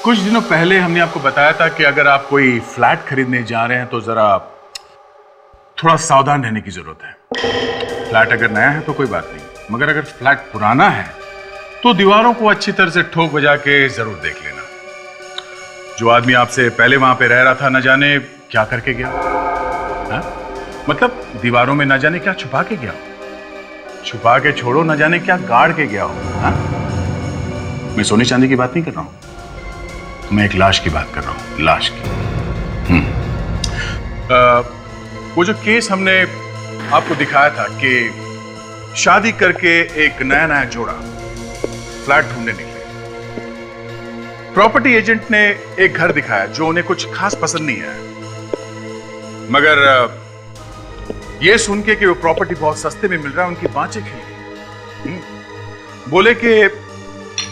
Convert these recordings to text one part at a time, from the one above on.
कुछ दिनों पहले हमने आपको बताया था कि अगर आप कोई फ्लैट खरीदने जा रहे हैं तो जरा थोड़ा सावधान रहने की जरूरत है। फ्लैट अगर नया है तो कोई बात नहीं, मगर अगर फ्लैट पुराना है तो दीवारों को अच्छी तरह से ठोक बजा के जरूर देख लेना। जो आदमी आपसे पहले वहां पे रह रहा था, न जाने क्या करके गया। हा? मतलब दीवारों में न जाने क्या छुपा के गया, छुपा के छोड़ो, न जाने क्या गाड़ के गया हो। हा? मैं सोने चांदी की बात नहीं कर रहा हूं, मैं एक लाश की बात कर रहा हूं, लाश की। वो जो केस हमने आपको दिखाया था कि शादी करके एक नया नया जोड़ा फ्लैट ढूंढने निकले। प्रॉपर्टी एजेंट ने एक घर दिखाया जो उन्हें कुछ खास पसंद नहीं आया, मगर यह सुन के कि वो प्रॉपर्टी बहुत सस्ते में मिल रहा है, उनकी बाँचें खिल गई। बोले कि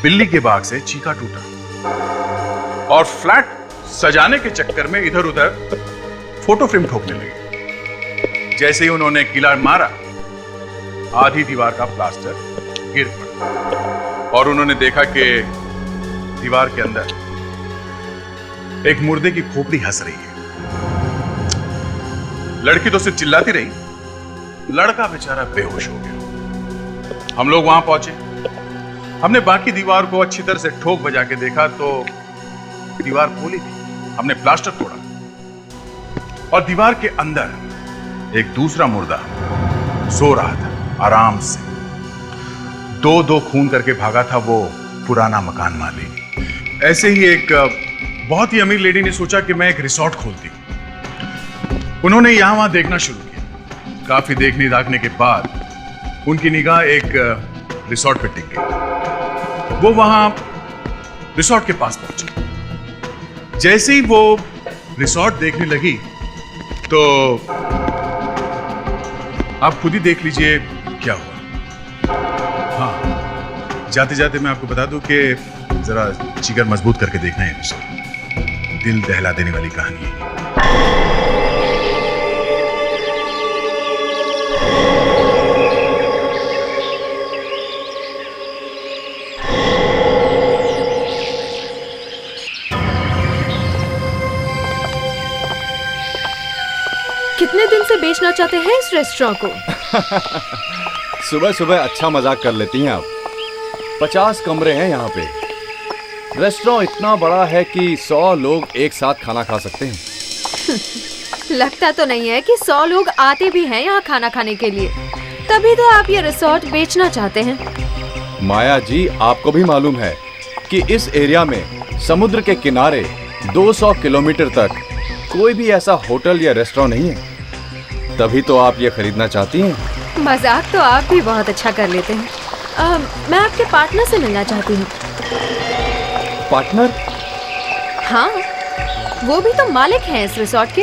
बिल्ली के बाग से चीका टूटा, और फ्लैट सजाने के चक्कर में इधर उधर फोटो फ्रेम ठोकने लगे। जैसे ही उन्होंने किला मारा, आधी दीवार का प्लास्टर गिर पड़ा और उन्होंने देखा कि दीवार के अंदर एक मुर्दे की खोपड़ी हंस रही है। लड़की तो सिर्फ चिल्लाती रही, लड़का बेचारा बेहोश हो गया। हम लोग वहां पहुंचे, हमने बाकी दीवार को अच्छी तरह से ठोक बजा के देखा तो दीवार खोली थी। हमने प्लास्टर तोड़ा और दीवार के अंदर एक दूसरा मुर्दा सो रहा था आराम से। दो दो खून करके भागा था वो पुराना मकान मालिक। ऐसे ही एक बहुत ही अमीर लेडी ने सोचा कि मैं एक रिसोर्ट खोलती हूं। उन्होंने यहां वहां देखना शुरू किया। काफी देखने दाखने के बाद उनकी निगाह एक रिसोर्ट पे टिक गई। वो वहां रिसोर्ट के पास पहुंचे। जैसे ही वो रिसोर्ट देखने लगी तो आप खुद ही देख लीजिए क्या हुआ। हाँ, जाते जाते मैं आपको बता दूं कि जरा जिगर मजबूत करके देखना है रिसोर्ट। दिल दहला देने वाली कहानी है। कितने दिन से बेचना चाहते हैं इस रेस्टोरेंट को? सुबह सुबह अच्छा मजाक कर लेती हैं आप। 50 कमरे हैं यहाँ पे। रेस्टोरेंट इतना बड़ा है कि 100 लोग एक साथ खाना खा सकते हैं। लगता तो नहीं है कि 100 लोग आते भी हैं यहाँ खाना खाने के लिए, तभी तो आप ये रिसोर्ट बेचना चाहते हैं। माया जी, आपको भी मालूम है कि इस एरिया में समुद्र के किनारे 200 किलोमीटर तक कोई भी ऐसा होटल या रेस्टोरेंट नहीं है। तभी तो आप ये खरीदना चाहती हैं। मजाक तो आप भी बहुत अच्छा कर लेते हैं। मैं आपके पार्टनर से मिलना चाहती हूँ। पार्टनर? हाँ, वो भी तो मालिक हैं इस रिसोर्ट के।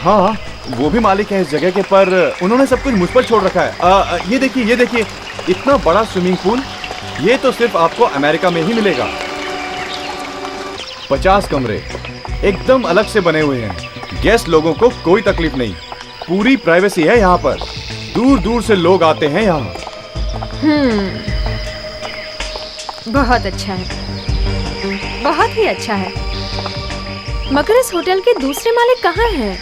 हाँ, वो भी मालिक हैं इस जगह के, पर उन्होंने सब कुछ मुझ पर छोड़ रखा है। ये देखिए, इतना बड़ा स्विमिंग पूल, ये तो सिर्फ आपको अमेरिका में ही मिलेगा। 50 कमरे एकदम अलग से बने हुए हैं। गेस्ट लोगों को कोई तकलीफ नहीं, पूरी प्राइवेसी है यहाँ पर। दूर दूर से लोग आते हैं यहाँ। बहुत अच्छा है, बहुत ही अच्छा है। मगर इस होटल के दूसरे मालिक कहाँ हैं?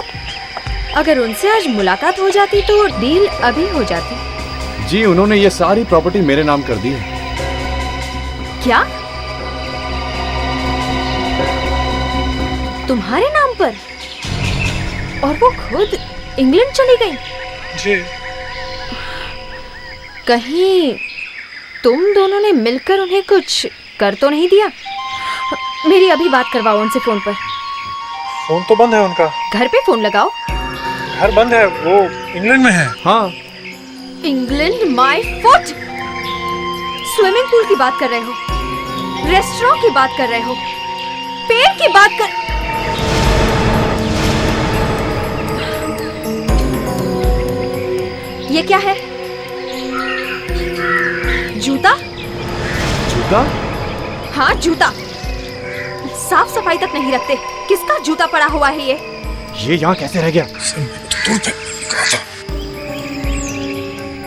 अगर उनसे आज मुलाकात हो जाती तो डील अभी हो जाती। जी, उन्होंने ये सारी प्रॉपर्टी मेरे नाम कर दी है। क्या? तुम्हारे नाम पर? और वो खुद इंग्लैंड चली गई? जी। कहीं तुम दोनों ने मिलकर उन्हें कुछ कर तो नहीं दिया? मेरी अभी बात करवाओ उनसे फोन पर। फोन तो बंद है उनका। घर पे फोन लगाओ। घर बंद है, वो इंग्लैंड में है। हाँ। England my foot! Swimming pool की बात कर रहे हो, रेस्टोरेंट की बात कर रहे हो, पेड़ की बात कर। ये क्या है? जूता? जूता? हाँ, जूता। साफ सफाई तक नहीं रखते। किसका जूता पड़ा हुआ है ये? ये यहाँ कैसे रह गया?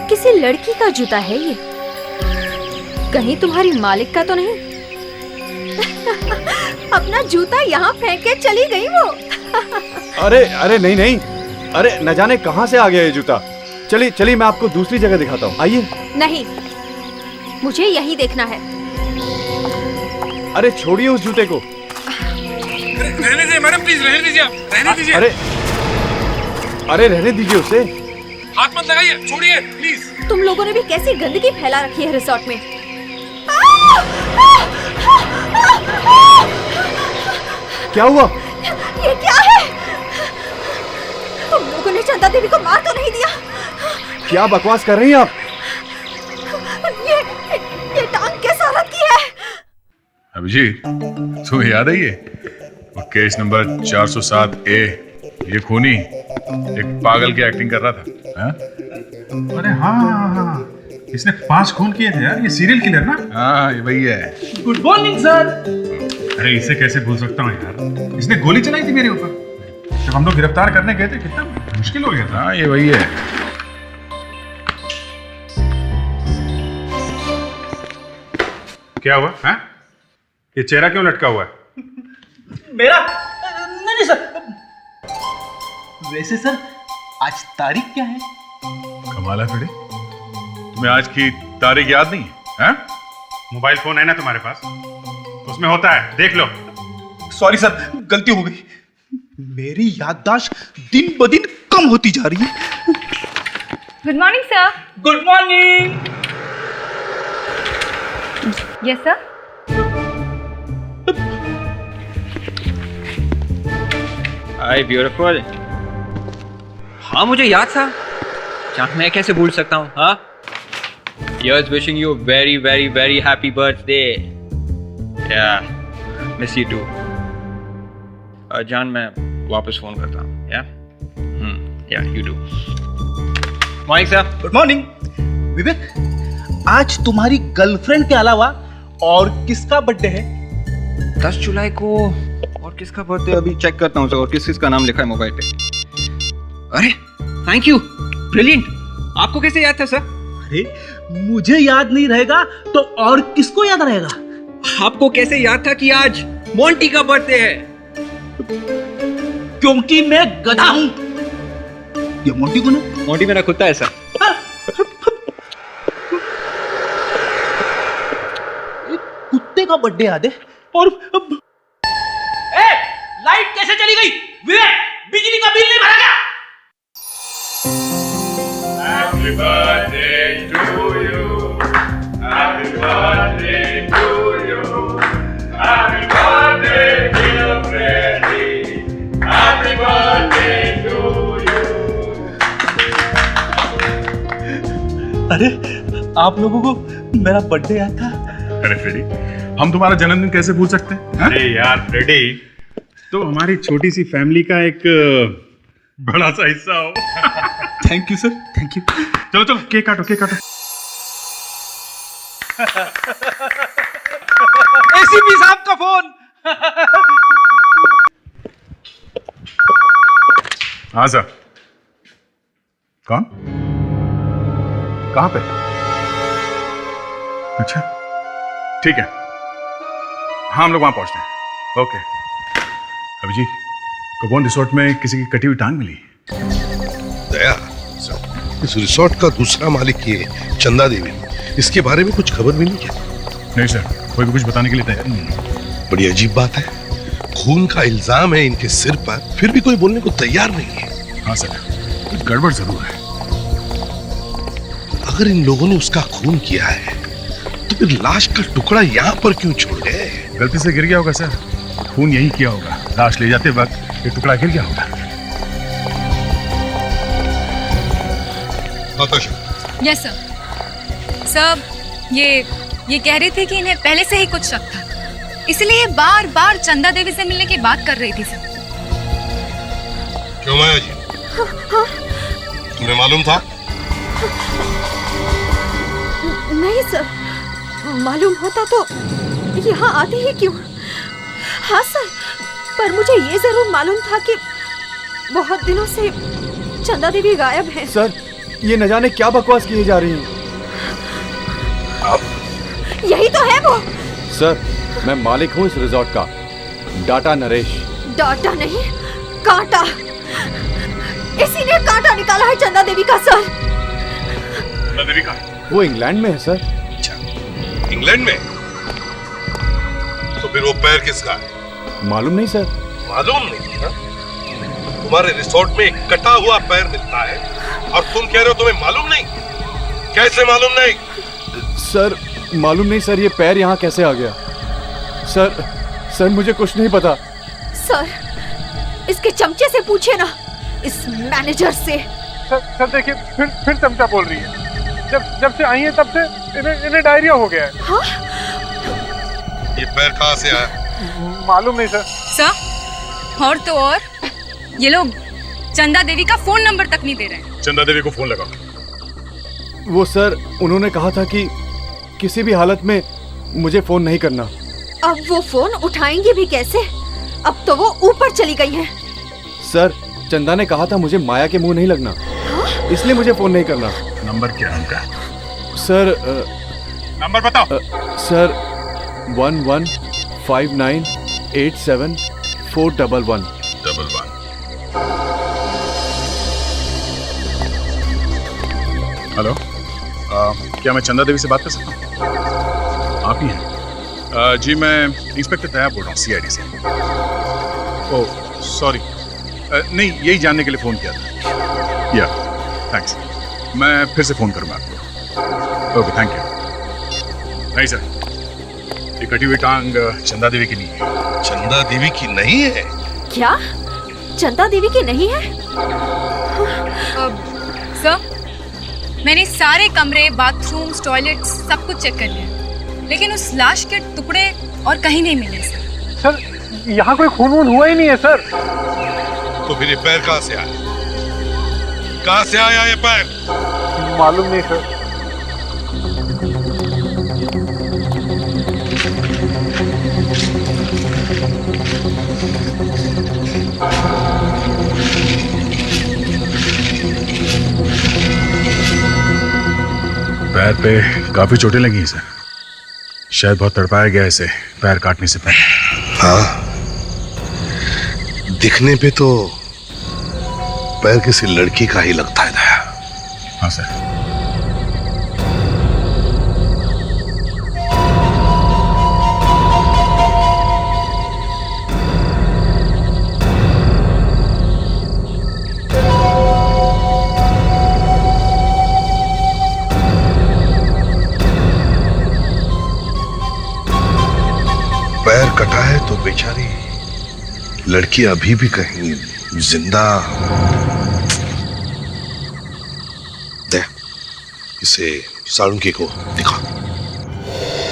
किसी लड़की का जूता है ये। कहीं तुम्हारी मालिक का तो नहीं? अपना जूता यहाँ फेंक के चली गई वो। अरे अरे नहीं नहीं, अरे न जाने कहाँ से आ गया ये जूता। चलिए चलिए, मैं आपको दूसरी जगह दिखाता हूँ, आइए। नहीं, मुझे यही देखना है। अरे छोड़िए उस जूते को। रहने दीजिए मैडम, प्लीज रहने दीजिए, आप रहने दीजिए। अरे अरे रहने दीजिए उसे। हाथ मत लगाइए, छोड़िए प्लीज। तुम लोगों ने भी कैसी गंदगी फैला रखी है रिसोर्ट में। क्या हुआ? ये क्या है? तुम लोगों ने चंदा देवी को मार तो नहीं दिया? क्या बकवास कर रही हैं आप? ये टांग किस औरत की है? अभिजीत, तुम्हें याद है ये वो केस नंबर 407 ए, ये खूनी एक पागल की एक्टिंग कर रहा था। हाँ? अरे हाँ, इसने 5 खून किए थे यार, ये सीरियल किलर ना। हाँ, ये वही है। Good morning sir. अरे इसे कैसे भूल सकता हूँ यार, इसने गोली चलाई थी मेरे ऊपर जब हम लोग गिरफ्तार करने गए थे। कितना मुश्किल हो गया था। हाँ, ये वही है। क्या हुआ? हाँ, ये चेहरा क्यों लटका हुआ है? मेरा नहीं सर। वैसे सर आज तारीख क्या है? कमाल है फ्रेडी, तुम्हें आज की तारीख याद नहीं है? हाँ? मोबाइल फोन है ना तुम्हारे पास, उसमें होता है, देख लो। सॉरी सर, गलती हो गई। मेरी याददाश्त दिन ब दिन कम होती जा रही है। Good morning sir. Good morning. Yes sir. हाय ब्यूटीफुल। हाँ मुझे याद था, जान मैं कैसे भूल सकता हूँ। हाँ, Here's wishing you very very very happy birthday. Yeah, miss you too. जान मैं वापस फोन करता हूँ। Yeah, you do. Morning sir. Good morning. Vivek, आज तुम्हारी गर्लफ्रेंड के अलावा और किसका बर्थडे है? 10 जुलाई को और किसका बर्थडे अभी चेक करता हूँ सर, और किस किसका नाम लिखा है मोबाइल पे। अरे थैंक यू, ब्रिलियंट। आपको कैसे याद था सर? अरे मुझे याद नहीं रहेगा तो और किसको याद रहेगा? आपको कैसे याद था कि आज मोंटी का बर्थडे है? क्योंकि मैं गधा हूं। ये मोंटी कौन है? मोंटी मेरा कुत्ता है सर। कुत्ते का बर्थडे याद है और लाइट कैसे चली गई? विवेक, बिजली का बिल नहीं भरा क्या? Happy birthday to you. Happy birthday to you. Happy birthday dear Freddy. Happy birthday to you. अरे आप लोगों को मेरा बर्थडे याद था? अरे फ्रेडी, हम तुम्हारा जन्मदिन कैसे भूल सकते हैं? हाँ? अरे यार फ्रेडी, तो हमारी छोटी सी फैमिली का एक बड़ा सा हिस्सा हो। Thank you sir, thank you. चलो चलो, केक काटो, केक काटो। एसीपी साहब का फोन। हाँ सर। कौन? कहाँ पे? अच्छा, ठीक है, हाँ हम लोग वहां पहुंचते हैं। ओके। अभिजीत, कबोन रिसोर्ट में किसी की कटी हुई टांग मिली? दया, इस रिसोर्ट का दूसरा मालिक ये चंदा देवी, इसके बारे में कुछ खबर मिली क्या? नहीं सर, कोई भी कुछ बताने के लिए तैयार नहीं है। बड़ी अजीब बात है, खून का इल्जाम है इनके सिर पर, फिर भी कोई बोलने को तैयार नहीं है। हाँ सर, कुछ गड़बड़ जरूर है। अगर इन लोगों ने उसका खून किया है तो फिर लाश का टुकड़ा यहाँ पर क्यों छोड़ गए? गलती से गिर गया होगा सर, खून यही किया होगा। लाश ले जाते वक्त ये टुकड़ा गिर गया होगा। Yes sir. सर ये कह रहे थे कि इन्हें पहले से ही कुछ शक था, इसलिए बार बार चंदा देवी से मिलने की बात कर रही थी सर। क्यों माया जी, तुम्हें मालूम था? नहीं सर, मालूम होता तो यहाँ आती ही क्यों। हाँ सर, पर मुझे ये जरूर मालूम था कि बहुत दिनों से चंदा देवी गायब है। सर, ये न जाने क्या बकवास किए जा रही हैं। यही तो है वो। सर, मैं मालिक हूँ इस रिजॉर्ट का, डाटा नरेश। डाटा नहीं, कांटा। इसी ने कांटा निकाला है चंदा देवी का सर। चंदा देवी का? वो इंग्लैंड में है सर। अच्छा, इंग्लैंड में? तो फिर वो पैर किसका है? मालूम नहीं सर। मालूम नहीं? हा? तुम्हारे रिसोर्ट में एक कटा हुआ पैर मिलता है और तुम कह रहे हो तुम्हें मालूम नहीं? कैसे मालूम नहीं? सर मालूम नहीं सर, ये पैर यहाँ कैसे आ गया? सर मुझे कुछ नहीं पता। सर, इसके चमचे से पूछे ना, इस मैनेजर से। सर देखिए, फिर चमचा बोल रही है। जब से आई है तब से इन्हें डायरिया हो गया है। हाँ? ये पैर कहाँ से आया? मालूम नहीं सर। सर, और तो और ये लोग चंदा देवी का फोन नंबर तक नहीं दे रहे हैं। चंदा देवी को फोन लगाओ। वो सर, उन्होंने कहा था कि किसी भी हालत में मुझे फोन नहीं करना। अब वो फोन उठाएंगे भी कैसे? अब तो वो ऊपर चली गई है। सर, चंदा ने कहा था मुझे माया के मुंह नहीं लगना। हाँ? इसलिए मुझे फोन नहीं करना। नंबर क्या है उनका? सर नंबर बताओ। सर 1159874111। हेलो, क्या मैं चंदा देवी से बात कर सकता हूँ? आप ही हैं? जी, मैं इंस्पेक्टर तैयार बोल रहा हूँ, CID से। ओह सॉरी, नहीं, यही जानने के लिए फ़ोन किया था। या थैंक्स, मैं फिर से फ़ोन करूँगा आपको। Okay, thank you. नहीं सर, ये कटी हुई टांग चंदा देवी की नहीं है। चंदा देवी की नहीं है? क्या? चंदा देवी की नहीं है? सर, मैंने सारे कमरे, बाथरूम्स, टॉयलेट्स सब कुछ चेक कर लिया, लेकिन उस लाश के टुकड़े और कहीं नहीं मिले सर। सर, यहाँ कोई खून वून हुआ ही नहीं है सर। तो फिर ये पैर कहाँ से आया? कहाँ से आया ये पैर? मालूम नहीं सर। पैर पे काफी चोटें लगी हैं सर। शायद बहुत तड़पाया गया इसे पैर काटने से पहले। हाँ, दिखने पे तो पैर किसी लड़की का ही लगता है दया। हाँ सर। पैर कटा है तो बेचारी लड़की अभी भी कहीं जिंदा। दे इसे साळुंके को दिखा।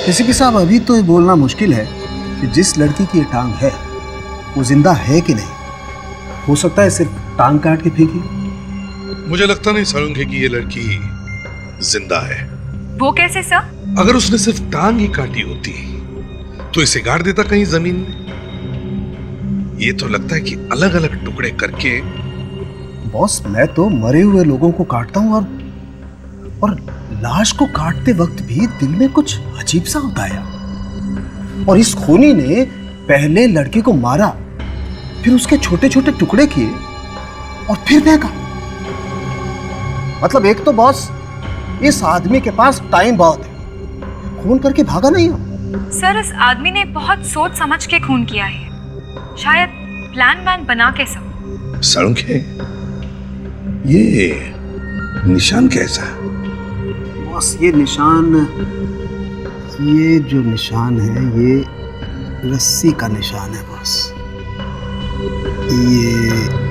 एसीपी साहब, अभी तो ये बोलना मुश्किल है कि जिस लड़की की ये टांग है वो जिंदा है कि नहीं। हो सकता है सिर्फ टांग काट के फेंकी। मुझे लगता नहीं साळुंके की ये लड़की जिंदा है। वो कैसे सर? अगर उसने सिर्फ टांग ही काटी होती तो इसे गाड़ देता कहीं जमीन में। ये तो लगता है कि अलग अलग टुकड़े करके। बॉस, मैं तो मरे हुए लोगों को काटता हूँ और लाश को काटते वक्त भी दिल में कुछ अजीब सा होता है। और इस खूनी ने पहले लड़की को मारा, फिर उसके छोटे छोटे टुकड़े किए और फिर फेंका। मतलब एक तो बॉस, इस आदमी के पास टाइम बहुत है, खून करके भागा नहीं हो। सर, इस आदमी ने बहुत सोच समझ के खून किया है, शायद प्लान वैन बना के सब। साळुंके, ये निशान कैसा है? बॉस, ये जो निशान है ये रस्सी का निशान है बॉस। ये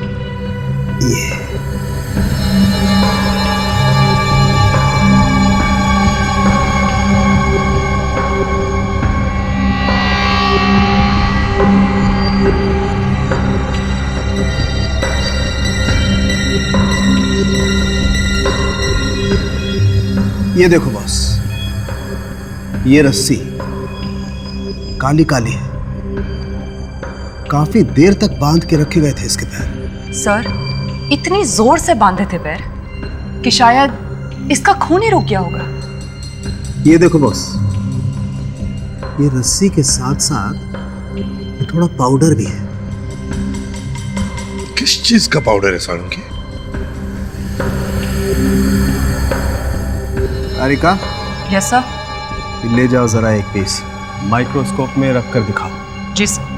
ये देखो बॉस, ये रस्सी काली काली है। काफी देर तक बांध के रखे गए थे इसके पैर। सर, इतनी जोर से बांधे थे पैर कि शायद इसका खून ही रुक गया होगा। ये देखो बॉस, ये रस्सी के साथ साथ थोड़ा पाउडर भी है। किस चीज का पाउडर है साळुंखे? कारिका, यस सर। ले जाओ जरा एक पीस, माइक्रोस्कोप में रख कर दिखाओ। जी सर।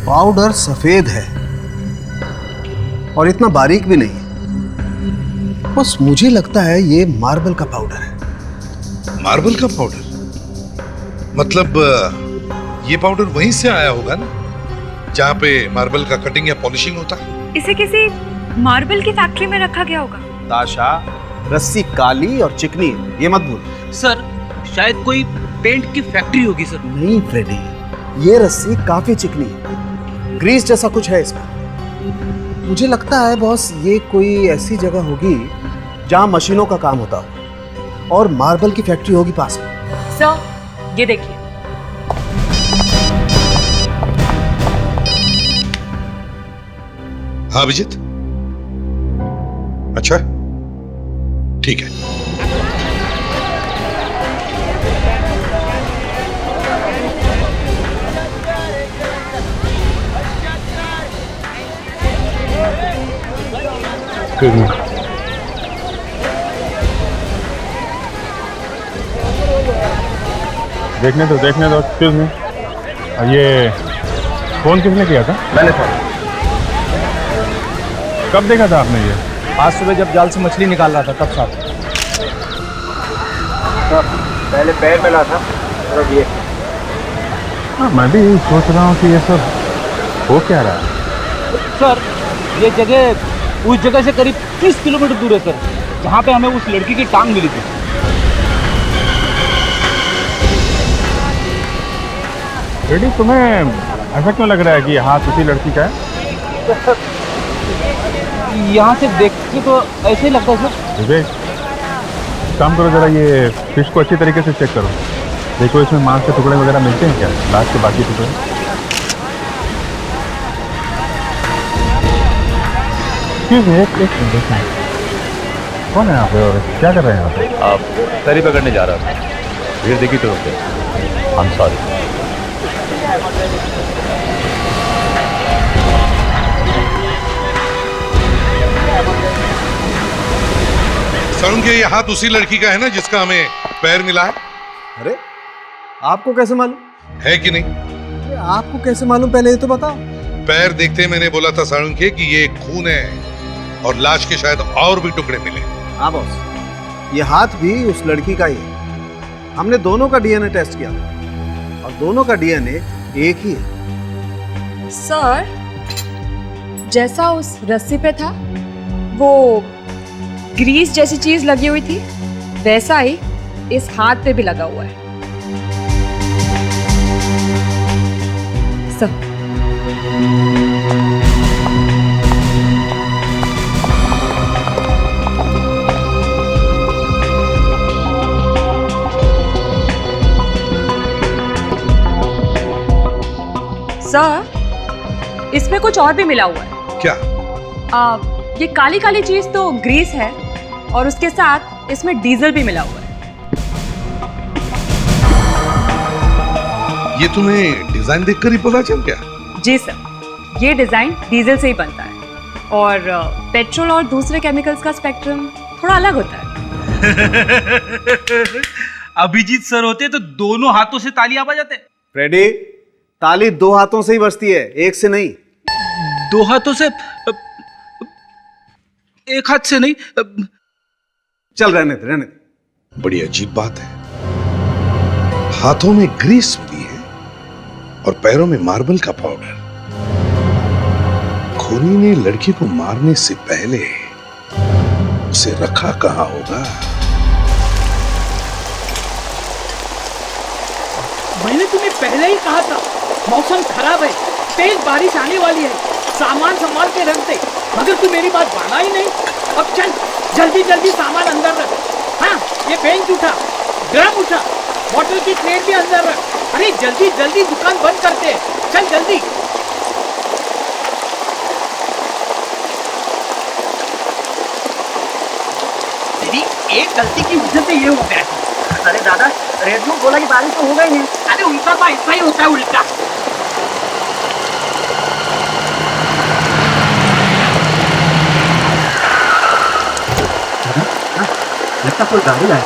पाउडर सफेद है और इतना बारीक भी नहीं है। बस मुझे लगता है ये मार्बल का पाउडर है। मार्बल का पाउडर? मतलब ये पाउडर वहीं से आया होगा ना, जहाँ पे मार्बल का कटिंग या पॉलिशिंग होता है। इसे किसी मार्बल की फैक्ट्री में रखा गया होगा। ताशा, रस्सी काली और चिकनी है, ये मत भूल। सर शायद कोई पेंट की फैक्ट्री होगी सर। नहीं फ्रेडी, ये रस्सी काफी चिकनी है, ग्रीस जैसा कुछ है इसमें। मुझे लगता है बॉस ये कोई ऐसी जगह होगी जहां मशीनों का काम होता हो और मार्बल की फैक्ट्री होगी पास में। सर ये देखिए। हाँ अभिजीत, अच्छा ठीक है। देखने दो एक्सक्यूज मी। ये फोन किसने किया था? मैंने था। कब देखा था आपने ये? आज सुबह जब जाल से मछली निकाल रहा था तब साथ। पहले पैर मिला था और अब ये। हाँ, मैं भी सोच रहा हूँ कि ये सब हो क्या रहा है। सर ये जगह उस जगह से करीब 30 किलोमीटर दूर है सर, जहाँ पे हमें उस लड़की की टांग मिली थी। रेडी, तुम्हें ऐसा क्यों लग रहा है कि ये हाथ उसी लड़की का है? यहाँ से देख के तो ऐसे ही लगता है सर। विवेक, काम करो जरा, ये फिश को अच्छी तरीके से चेक करो, देखो इसमें मांस के टुकड़े वगैरह मिलते हैं क्या, लाश के बाकी टुकड़े। एक मिनट देखना, कौन है यहाँ पे और क्या कर रहे हैं यहाँ पे? आप तरी पकड़ने जा रहा था, भीड़ देखी तो रुके। I'm sorry। साळुंखे, ये हाथ उसी लड़की का है ना जिसका हमें पैर मिला है? अरे आपको कैसे मालूम? है कि नहीं? आपको कैसे मालूम, पहले ये तो बताओ। पैर देखते मैंने बोला था साळुंखे कि ये खून है और लाश के शायद और भी टुकड़े मिले। हाँ बॉस, ये हाथ भी उस लड़की का ही है। हमने दोनों का डीएनए टेस्ट किया और दोनों का डीएनए एक ही है। सर जैसा उस रस्सी पे था वो ग्रीस जैसी चीज लगी हुई थी, वैसा ही इस हाथ पे भी लगा हुआ है। सर सर इसमें कुछ और भी मिला हुआ है। क्या? ये काली काली चीज तो ग्रीस है और उसके साथ इसमें डीजल भी मिला हुआ है। ये तुम्हें डिजाइन देखकर ही पता चल गया? जी सर, ये डिजाइन डीजल से ही बनता है और पेट्रोल और दूसरे केमिकल्स का स्पेक्ट्रम थोड़ा अलग होता है। अभिजीत सर होते तो दोनों हाथों से तालियां बजा जाते। फ्रेडी, ताली दो हाथों से ही बजती है, एक से नहीं। दो हाथों से? एक हाथ से नहीं। चल रहने दे। बड़ी अजीब बात है, हाथों में ग्रीस भी है और पैरों में मार्बल का पाउडर। खूनी ने लड़की को मारने से पहले उसे रखा कहां होगा? मैंने तुम्हें पहले ही कहा था, मौसम खराब है, तेज बारिश आने वाली है, सामान संभाल के रख दे, मगर तू मेरी बात माना ही नहीं। अब चल जल्दी जल्दी सामान अंदर रख। हाँ, ये बेंच उठा, ड्रम उठा, बॉटल की ट्रे भी अंदर रख। अरे जल्दी जल्दी दुकान बंद करते हैं, चल जल्दी। गलती की वजह से ये हो गया। अरे दादा, रेडियो बोला कि बारिश तो हो गई है। अरे उल्टा तो ऐसा ही होता है, उल्टा। लगता कोई गाड़ी है।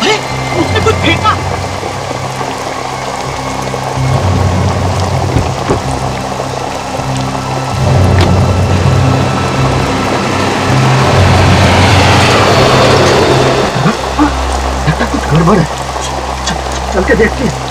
अरे उसने कुछ फेंका। गड़बड़ है, चल के देखते हैं।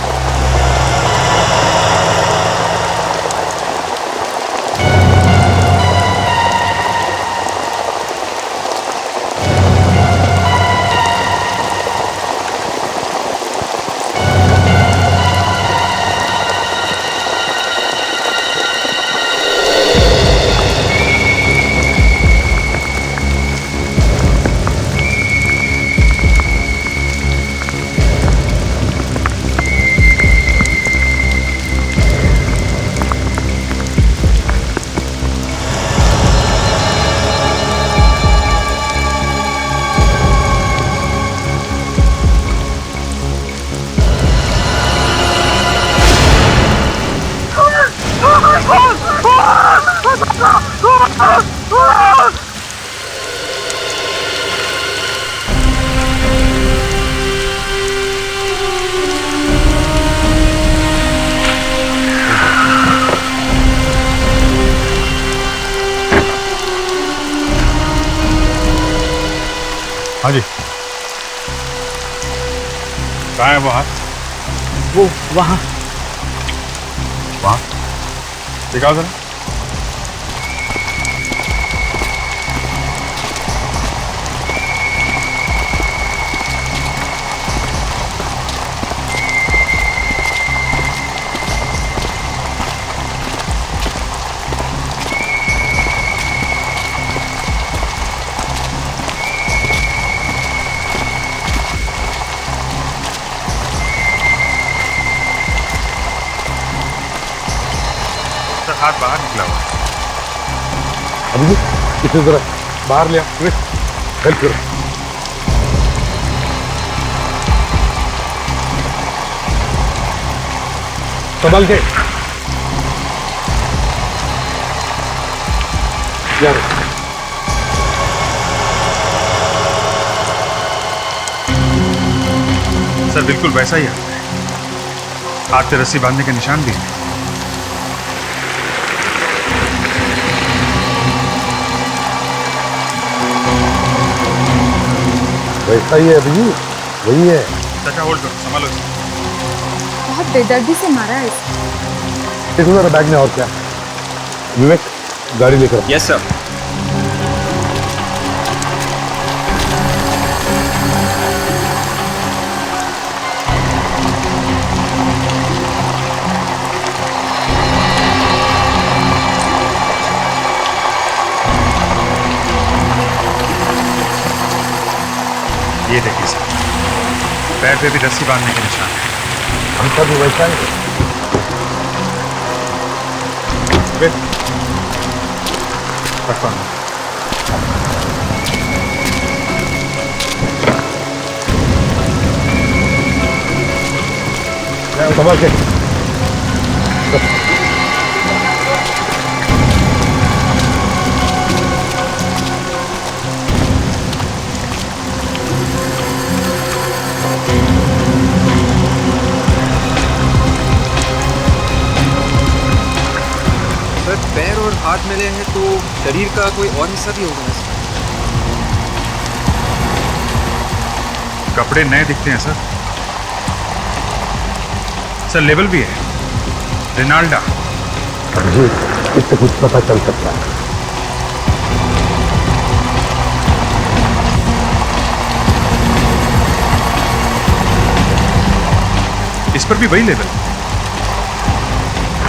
हाँ जी, कहाँ है वो हाथ? वो वहाँ वहाँ दिखाओ जरा। हाथ बाहर निकला हुआ। अभी इसे जरा बाहर ले आओ, हेल्प करो। संभल के यार। सर बिल्कुल वैसा ही है, हाथ पे रस्सी बांधने के निशान भी हैं। वैसा ही है अभी, वही है। चाचा होल्ड करो, संभालो इसे। बहुत बेदर्दी से मारा है इसे। देखो जरा बैग में और क्या। विवेक, गाड़ी लेकर। Yes sir. ये देखिए सर, पैर पे भी रस्सी बांधने के निशान है। हमका भी वैसा ही है। संभाल के। पैर और हाथ मिले हैं तो शरीर का कोई और हिस्सा भी होगा ना सर? कपड़े नए दिखते हैं सर। सर लेवल भी है, रिनाल्डा। जी, इससे कुछ पता चल सकता है। इस पर भी वही लेवल।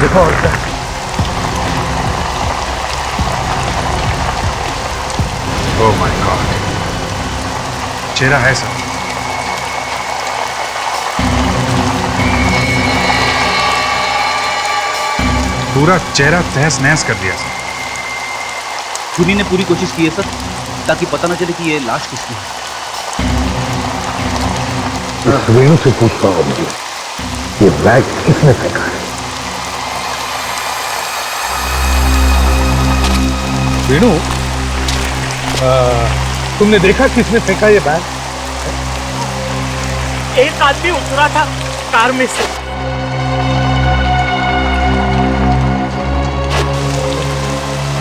देखो और क्या। ओह माय गॉड, चेहरा है सर, पूरा चेहरा तहस नहस कर दिया सर। खूनी ने पूरी कोशिश की है सर, ताकि पता न चले कि ये लाश किसकी है। इस वेणु से पूछता हूँ मुझे, ये बैग किसने फेंका है? वेणु, तुमने देखा किसने फेंका ये बैग? एक आदमी उतरा था कार में से।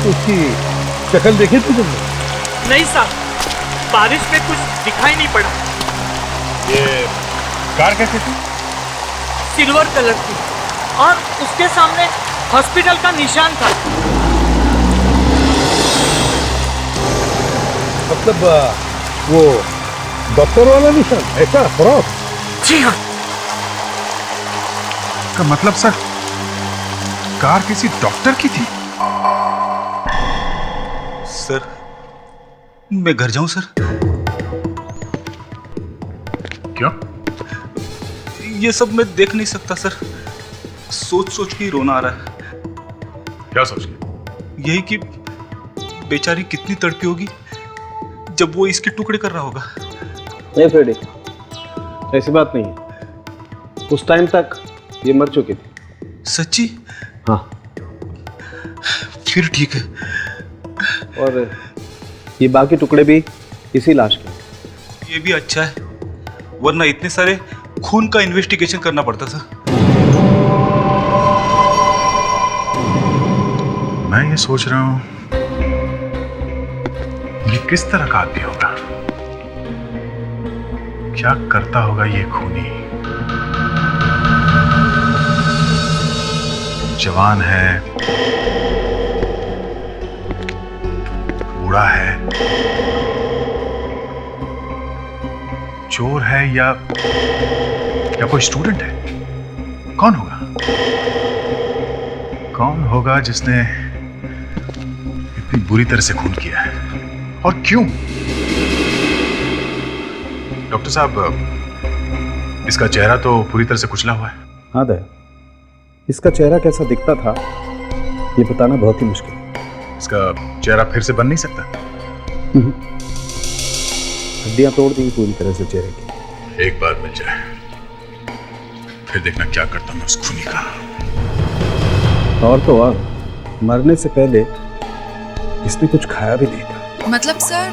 उसकी शक्ल देखी थी तुमने? नहीं साहब, बारिश में कुछ दिखाई नहीं पड़ा। ये कार कैसे थी? सिल्वर कलर की, और उसके सामने हॉस्पिटल का निशान था। मतलब वो डॉक्टर वाला निशान, ऐसा क्रॉस? जी हाँ। का मतलब सर, कार किसी डॉक्टर की थी? सर, मैं घर जाऊं सर? क्यों? ये सब मैं देख नहीं सकता सर। सोच सोच के ही रोना आ रहा है। क्या सोच के? यही कि बेचारी कितनी तड़पी होगी जब वो इसके टुकड़े कर रहा होगा। नहीं फ्रेडी, ऐसी बात नहीं है। उस टाइम तक ये मर चुकी थी। सच्ची? हाँ। फिर ठीक है। और ये बाकी टुकड़े भी इसी लाश के। ये भी अच्छा है, वरना इतने सारे खून का इन्वेस्टिगेशन करना पड़ता था। मैं ये सोच रहा हूं, ये किस तरह का आदमी होगा? क्या करता होगा ये खूनी? जवान है, बूढ़ा है, चोर है या कोई स्टूडेंट है? कौन होगा? कौन होगा जिसने इतनी बुरी तरह से खून किया है, और क्यों? डॉक्टर साहब, इसका चेहरा तो पूरी तरह से कुचला हुआ है। हाँ दया, इसका चेहरा कैसा दिखता था ये बताना बहुत ही मुश्किल है। इसका चेहरा फिर से बन नहीं सकता? हड्डियां तोड़ दी पूरी तरह से चेहरे की। एक बार मिल जाए, फिर देखना क्या करता मैं उस खूनी का। और तो और, मरने से पहले इसने कुछ खाया भी नहीं था। मतलब सर,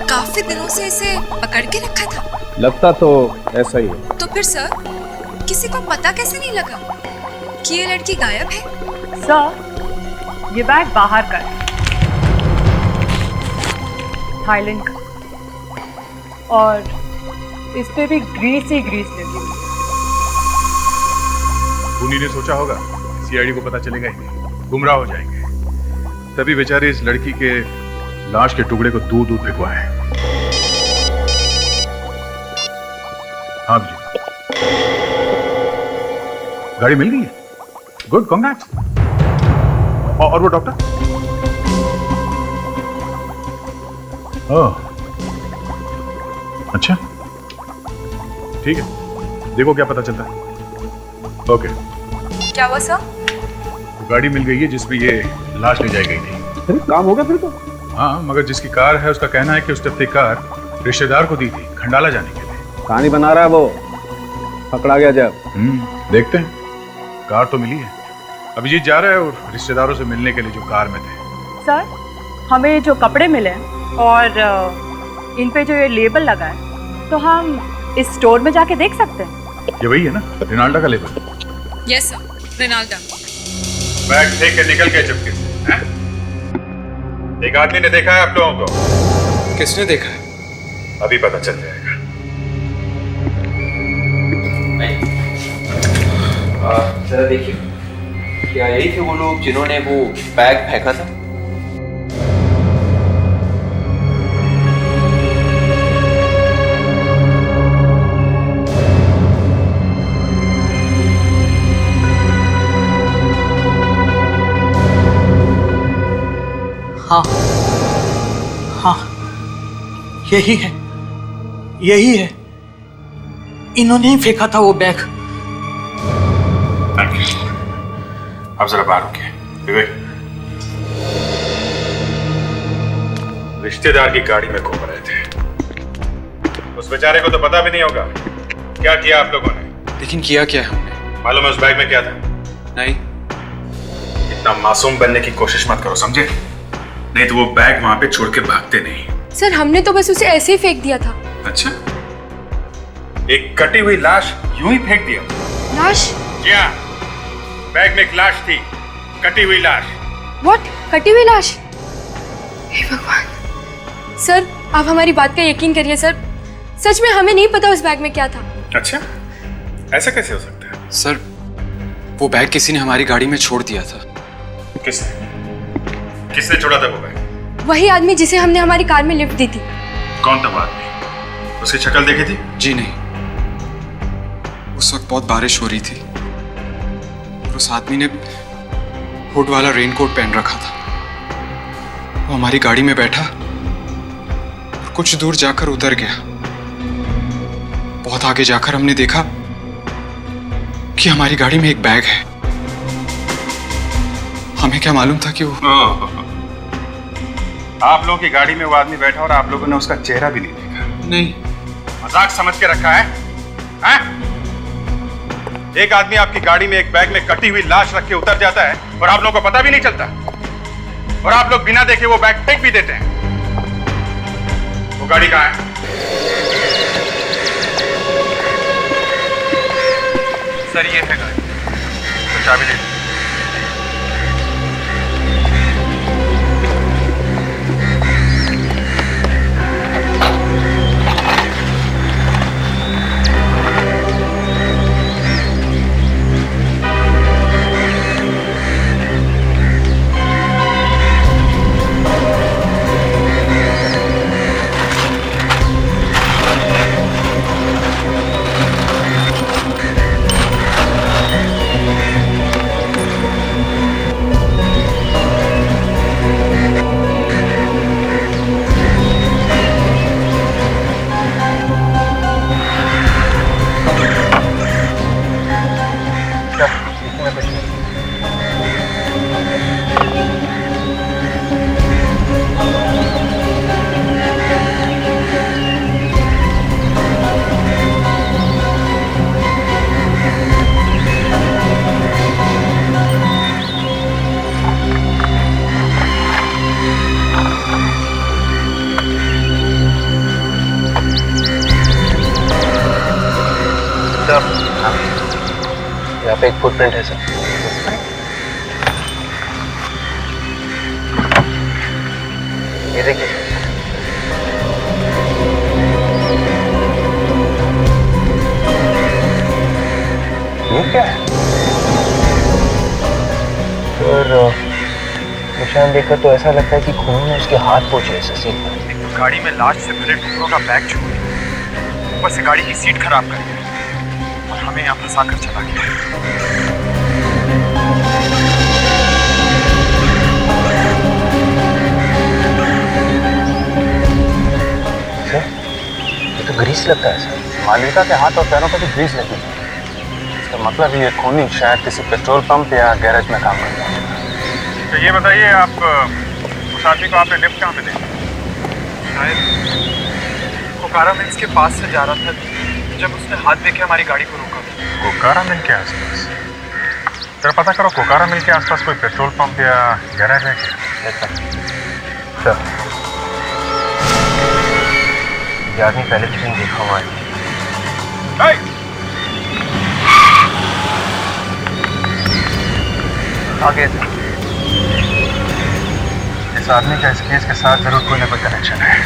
काफी दिनों से इसे पकड़ के रखा था? लगता तो ऐसा ही है। तो फिर सर, किसी को पता कैसे नहीं लगा कि ये लड़की गायब है? सर, ये बैग बाहर का है, थाईलैंड का, और इस पे भी ग्रीस ही ग्रीस लगी हुई। खूनी ने सोचा होगा सीआईडी को पता चलेगा ही नहीं, गुमराह हो जाएंगे, तभी बेचारे इस लड़की के लाश के टुकड़े को दूर दूर फेंकवाए। हाँ जी, गाड़ी मिल गई है? Good, congrats. और वो डॉक्टर? ओह, अच्छा, ठीक है, देखो क्या पता चलता है। ओके। क्या हुआ सर? गाड़ी मिल गई है जिसमें ये लाश ले जाई गई थी। अरे काम हो गया फिर तो। हाँ, मगर जिसकी कार है उसका कहना है कि उसने अपनी कार रिश्तेदार को दी थी खंडाला जाने के लिए। कहानी बना रहा है वो, पकड़ा गया जब। देखते हैं। कार तो मिली है, अभिजीत जा रहा है और रिश्तेदारों से मिलने के लिए जो कार में थे। सर, हमें जो कपड़े मिले और इन पे जो ये लेबल लगा है, तो हम इस स्टोर में जाके देख सकते हैं? ये वही है ना, रिनाल्डा का लेबल? यस सर, रिनाल्डा। बैग फेंक के निकल गए चुपके से, हैं? एक आदमी ने देखा है आप लोगों को? किसने देखा है? अभी पता चल जाएगा। जरा देखिए, क्या यही थे वो लोग जिन्होंने वो बैग फेंका था? हाँ हाँ, यही है, यही है, इन्होंने ही फेंका था वो बैग। आप जरा बाहर रुकिए। विवेक, रिश्तेदार की गाड़ी में घूम रहे थे, उस बेचारे को तो पता भी नहीं होगा क्या किया आप लोगों ने। लेकिन किया क्या है हमने? मालूम है उस बैग में क्या था? नहीं। इतना मासूम बनने की कोशिश मत करो, समझे? नहीं तो वो बैग वहां पे छोड़ के भागते नहीं। सर हमने तो बस उसे ऐसे ही फेंक दिया था। अच्छा, एक कटी हुई लाश यूं ही फेंक दिया? लाश? जी हाँ, बैग में एक लाश थी, कटी हुई लाश। व्हाट? कटी हुई लाश? हे भगवान। सर आप हमारी बात का यकीन करिए सर, सच में हमें नहीं पता उस बैग में क्या था। अच्छा, ऐसा कैसे हो सकता है? सर वो बैग किसी ने हमारी गाड़ी में छोड़ दिया था। किसने छोड़ा था वो बैग? वही आदमी जिसे हमने हमारी कार में लिफ्ट दी थी। कौन था वो आदमी? उसकी शक्ल देखी थी? जी नहीं, उस वक्त बहुत बारिश हो रही थी और उस आदमी ने हुड वाला रेनकोट पहन रखा था। वो हमारी गाड़ी में बैठा और कुछ दूर जाकर उतर गया। बहुत आगे जाकर हमने देखा कि हमारी गाड़ी में एक बैग है। हमें क्या मालूम था कि वो आप लोगों की गाड़ी में वो आदमी बैठा और आप लोगों ने उसका चेहरा भी नहीं देखा? नहीं। मजाक समझ के रखा है? हैं? एक आदमी आपकी गाड़ी में एक बैग में कटी हुई लाश रख के उतर जाता है और आप लोगों को पता भी नहीं चलता, और आप लोग बिना देखे वो बैग फेंक भी देते हैं। वो गाड़ी कहाँ है? सर ये है गाड़ी। तो चाबी दे। यहाँ पे एक फुटप्रिंट है सर। ये देखिए। ये क्या है? और निशान देखकर तो ऐसा लगता है कि खून में उसके हाथ पहुंचे इस सीट पर। एक तो गाड़ी में लाश से भरे टुकड़ों का बैग छोड़ दिया, ऊपर से गाड़ी की सीट खराब कर दिया और हमें यहाँ फंसा कर चला गया। ग्रीस लगता है सर। मालविका के हाथ और पैरों पर भी ग्रीस लगी है। इसका मतलब ये खूनी शायद किसी पेट्रोल पंप या गैरेज में काम करता है। तो ये बताइए, आप उस आदमी को आपने लिफ्ट कहाँ पे देखा? शायद कोकारा मिल्स के पास से जा रहा था जब उसने हाथ देके हमारी गाड़ी को रोका। कोकारा मिल के आसपास? जरा पता करो कोकारा मिल के आसपास कोई पेट्रोल पंप या गैरेज है क्या? सर ये आदमी पहले कहीं देखा हुआ है। आगे इस आदमी का इस केस के साथ जरूर कोई ना कोई कनेक्शन है।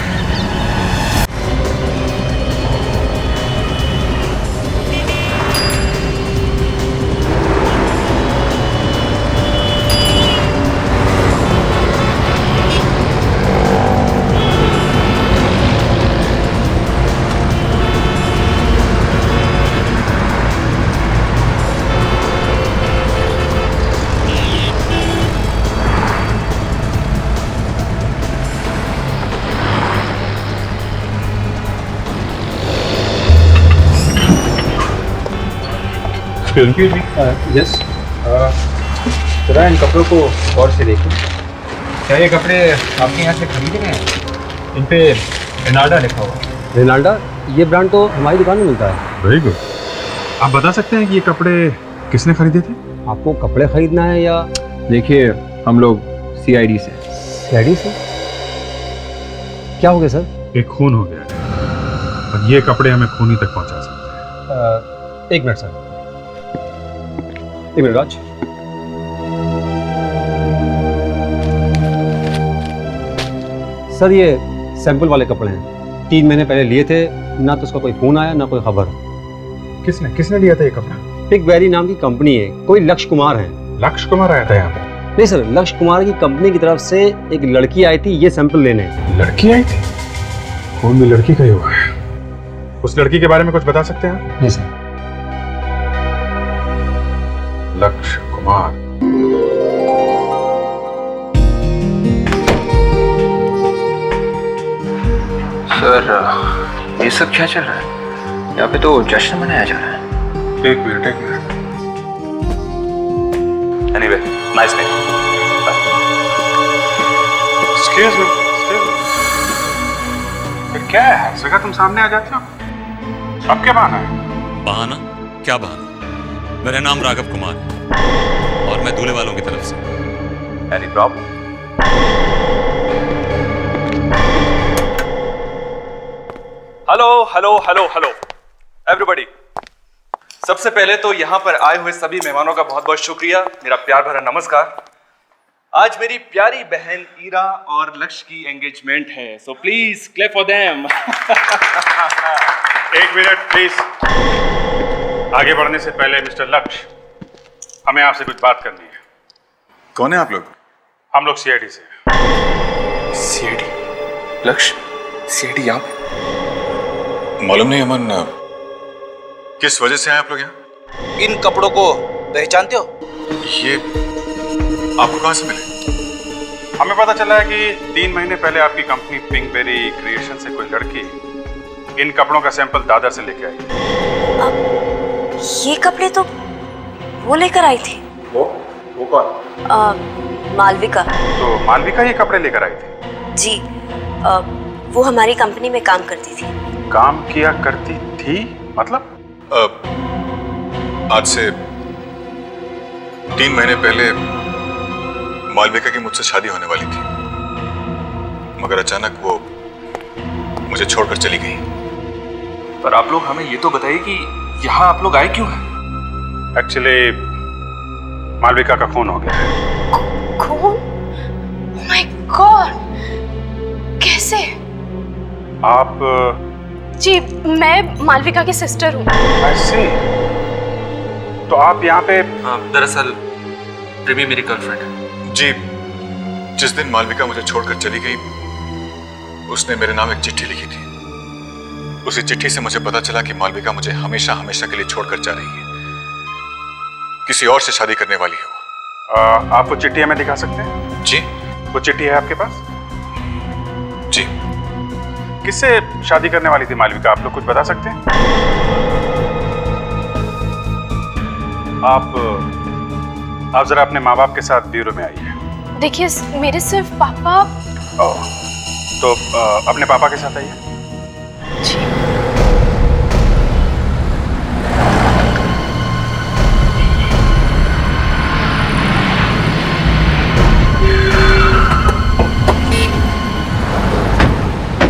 Excuse me. Yes. जरा इन कपड़ों को गौर से देखो। क्या ये कपड़े आपके यहाँ से खरीदे गए हैं? इन पे रेनाल्डा लिखा हुआ है। रेनाल्डा? ये ब्रांड तो हमारी दुकान में मिलता है। Very good. आप बता सकते हैं कि ये कपड़े किसने खरीदे थे? आपको कपड़े खरीदना है या? देखिए, हम लोग CID से। CID से? क्या हो गया सर? एक खून हो गया है और ये कपड़े हमें खूनी तक पहुंचा सकते हैं। एक मिनट सर, एक मिनट राज। सर ये सैंपल वाले कपड़े हैं, 3 महीने पहले लिए थे, ना तो उसका कोई फोन आया ना कोई खबर। किसने लिया था ये कपड़ा? पिग वेरी नाम की कंपनी है, कोई लक्ष्य कुमार है। लक्ष्य कुमार आया था यहाँ पे? नहीं सर, लक्ष्य कुमार की कंपनी की तरफ से एक लड़की आई थी ये सैंपल लेने। लड़की आई थी? खून भी लड़की का ही हुआ है। उस लड़की के बारे में कुछ बता सकते हैं आप? नहीं सर। लक्ष्य कुमार। सर, ये सब क्या चल रहा है? यहाँ पे तो जश्न मनाया जा रहा है। एक minute. Anyway, nice meeting. Excuse me. फिर क्या है? हर जगह तुम सामने आ जाते हो। अब क्या बहाना है? बहाना? क्या बहाना? मेरा नाम राघव कुमार है और मैं दूल्हे वालों की तरफ से। Any problem? Hello everybody. सबसे पहले तो यहाँ पर आए हुए सभी मेहमानों का बहुत बहुत शुक्रिया, मेरा प्यार भरा नमस्कार। आज मेरी प्यारी बहन ईरा और लक्ष्य की एंगेजमेंट है, so please clap for them. एक मिनट प्लीज। आगे बढ़ने से पहले मिस्टर लक्ष्य, हमें आपसे कुछ बात करनी है। कौन है आप लोग? हम लोग CID से। CID? लक्ष्य, CID यहाँ पे? मालूम नहीं अमन, किस वजह से आए आप लोग यहाँ? इन कपड़ों को पहचानते हो? ये आपको कहाँ से मिले? हमें पता चला है कि 3 महीने पहले आपकी कंपनी पिंकबेरी क्रिएशन से कोई लड़की इन कपड़ों का सैंपल दादर से लेके आई। ये कपड़े तो वो लेकर आई थी। वो कौन? मालविका। तो मालविका ये कपड़े लेकर आई थी? जी, वो हमारी कंपनी में काम करती थी। काम किया करती थी मतलब? आज से 3 महीने पहले मालविका की मुझसे शादी होने वाली थी, मगर अचानक वो मुझे छोड़कर चली गई। पर आप लोग हमें ये तो बताइए कि यहाँ आप लोग आए क्यों हैं? एक्चुअली मालविका का खून हो गया है। खून? Oh my God! कैसे? आप? जी, मैं मालविका की सिस्टर हूँ। ऐसे? तो आप यहाँ पे? दरअसल प्रेमी मेरी गर्लफ्रेंड है। जी, जिस दिन मालविका मुझे छोड़कर चली गई, उसने मेरे नाम एक चिट्ठी लिखी थी। उसी चिट्ठी से मुझे पता चला कि मालविका मुझे हमेशा हमेशा के लिए छोड़कर जा रही है, किसी और से शादी करने वाली है वो। आप वो चिट्ठी हमें दिखा सकते हैं? जी। वो चिट्ठी है आपके पास? जी। किससे शादी करने वाली थी मालविका, आप लोग कुछ बता सकते हैं? आप जरा अपने माँ बाप के साथ ब्यूरो में आइए। देखिए, मेरे सिर्फ पापा। तो अपने पापा के साथ आइए।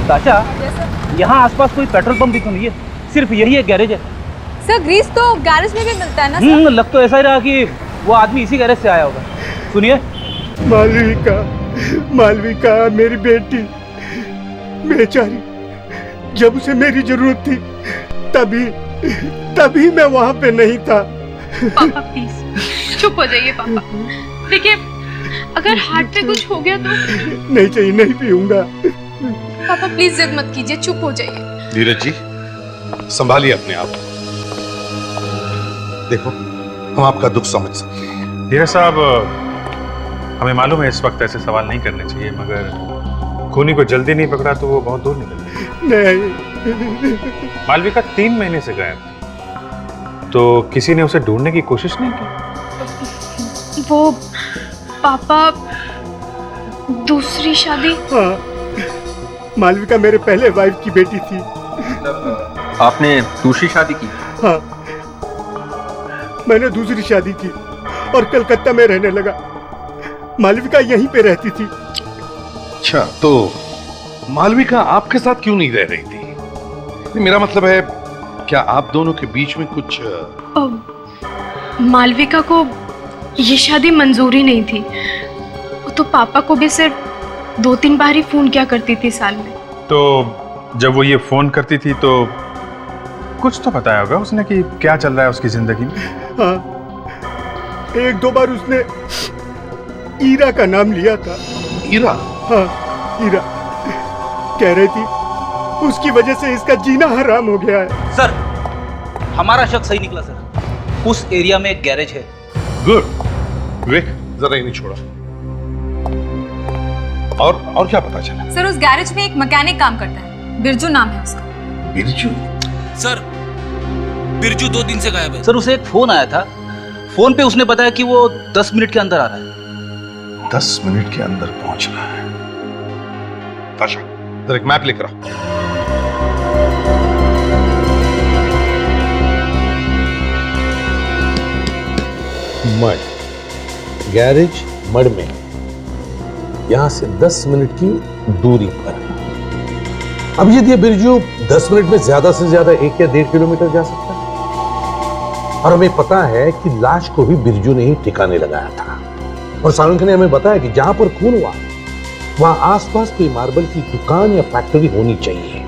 चाचा, यहाँ आसपास कोई पेट्रोल पंप भी तो नहीं है, सिर्फ यही एक गैरेज है। सर, ग्रीस तो गैरेज में भी मिलता है ना सर? लग तो ऐसा ही रहा कि वो आदमी इसी गैरेज से आया होगा। सुनिए। मालविका मेरी बेटी बेचारी, जब उसे मेरी जरूरत थी तभी मैं वहां पे नहीं था। पापा प्लीज चुप हो जाइए पापा। देखिए, अगर हार्ट पे कुछ हो गया तो? नहीं चाहिए, नहीं पीऊंगा। पापा प्लीज जिद मत कीजिए, चुप हो जाइए। धीरज जी, संभालिए अपने आप। देखो, हम आपका दुख समझ सकते हैं। धीरज साहब, हमें मालूम है इस वक्त ऐसे सवाल नहीं करने चाहिए, मगर खूनी को जल्दी नहीं पकड़ा तो वो बहुत दूर निकल गया। नहीं। मालविका 3 महीने से गायब थी, तो किसी ने उसे ढूंढने की कोशिश नहीं की? वो पापा दूसरी शादी? हाँ, मालविका मेरे पहले वाइफ की बेटी थी। आपने दूसरी शादी की? हाँ, मैंने दूसरी शादी की और कलकत्ता में रहने लगा। मालविका यहीं पे रहती थी। अच्छा, तो मालविका आपके साथ क्यों नहीं रह रही थी? मेरा मतलब है, क्या आप दोनों के बीच में कुछ? मालविका को ये शादी मंजूरी नहीं थी। वो तो पापा को भी सिर्फ 2-3 बार ही फोन किया करती थी साल में। तो जब वो ये फोन करती थी तो कुछ तो बताया होगा उसने कि क्या चल रहा है उसकी जिंदगी में? हाँ, 1-2 बार उसने ईरा का नाम लिया था। ईरा? हाँ, ईरा। कह रही थी उसकी वजह से इसका जीना हराम हो गया है। सर, हमारा शक सही निकला सर। उस एरिया में एक गैरेज है। गुड। विवेक, जरा इन्हें छोड़ा। और क्या पता चला? सर, उस गैरेज में एक मैकेनिक काम करता है, बिरजू नाम है उसका। बिरजू? सर, बिरजू 2 दिन से गायब है। सर, उसे एक फोन आया था। फोन पे उसने बताया कि वो 10 मिनट के अंदर आ रहा है। 10 मिनट के अंदर पहुंच रहा है। ताशा, जरा एक मैप लेकर आओ। मड, गैरेज मड में, यहां से 10 मिनट की दूरी पर। अब यदि बिरजू 10 मिनट में ज्यादा से ज्यादा 1 या 1.5 किलोमीटर जा सकता है, और हमें पता है कि लाश को भी बिरजू ने ही ठिकाने लगाया था। और सालुंखे ने हमें बताया कि जहां पर खून हुआ वहां आसपास कोई मार्बल की दुकान या फैक्ट्री होनी चाहिए।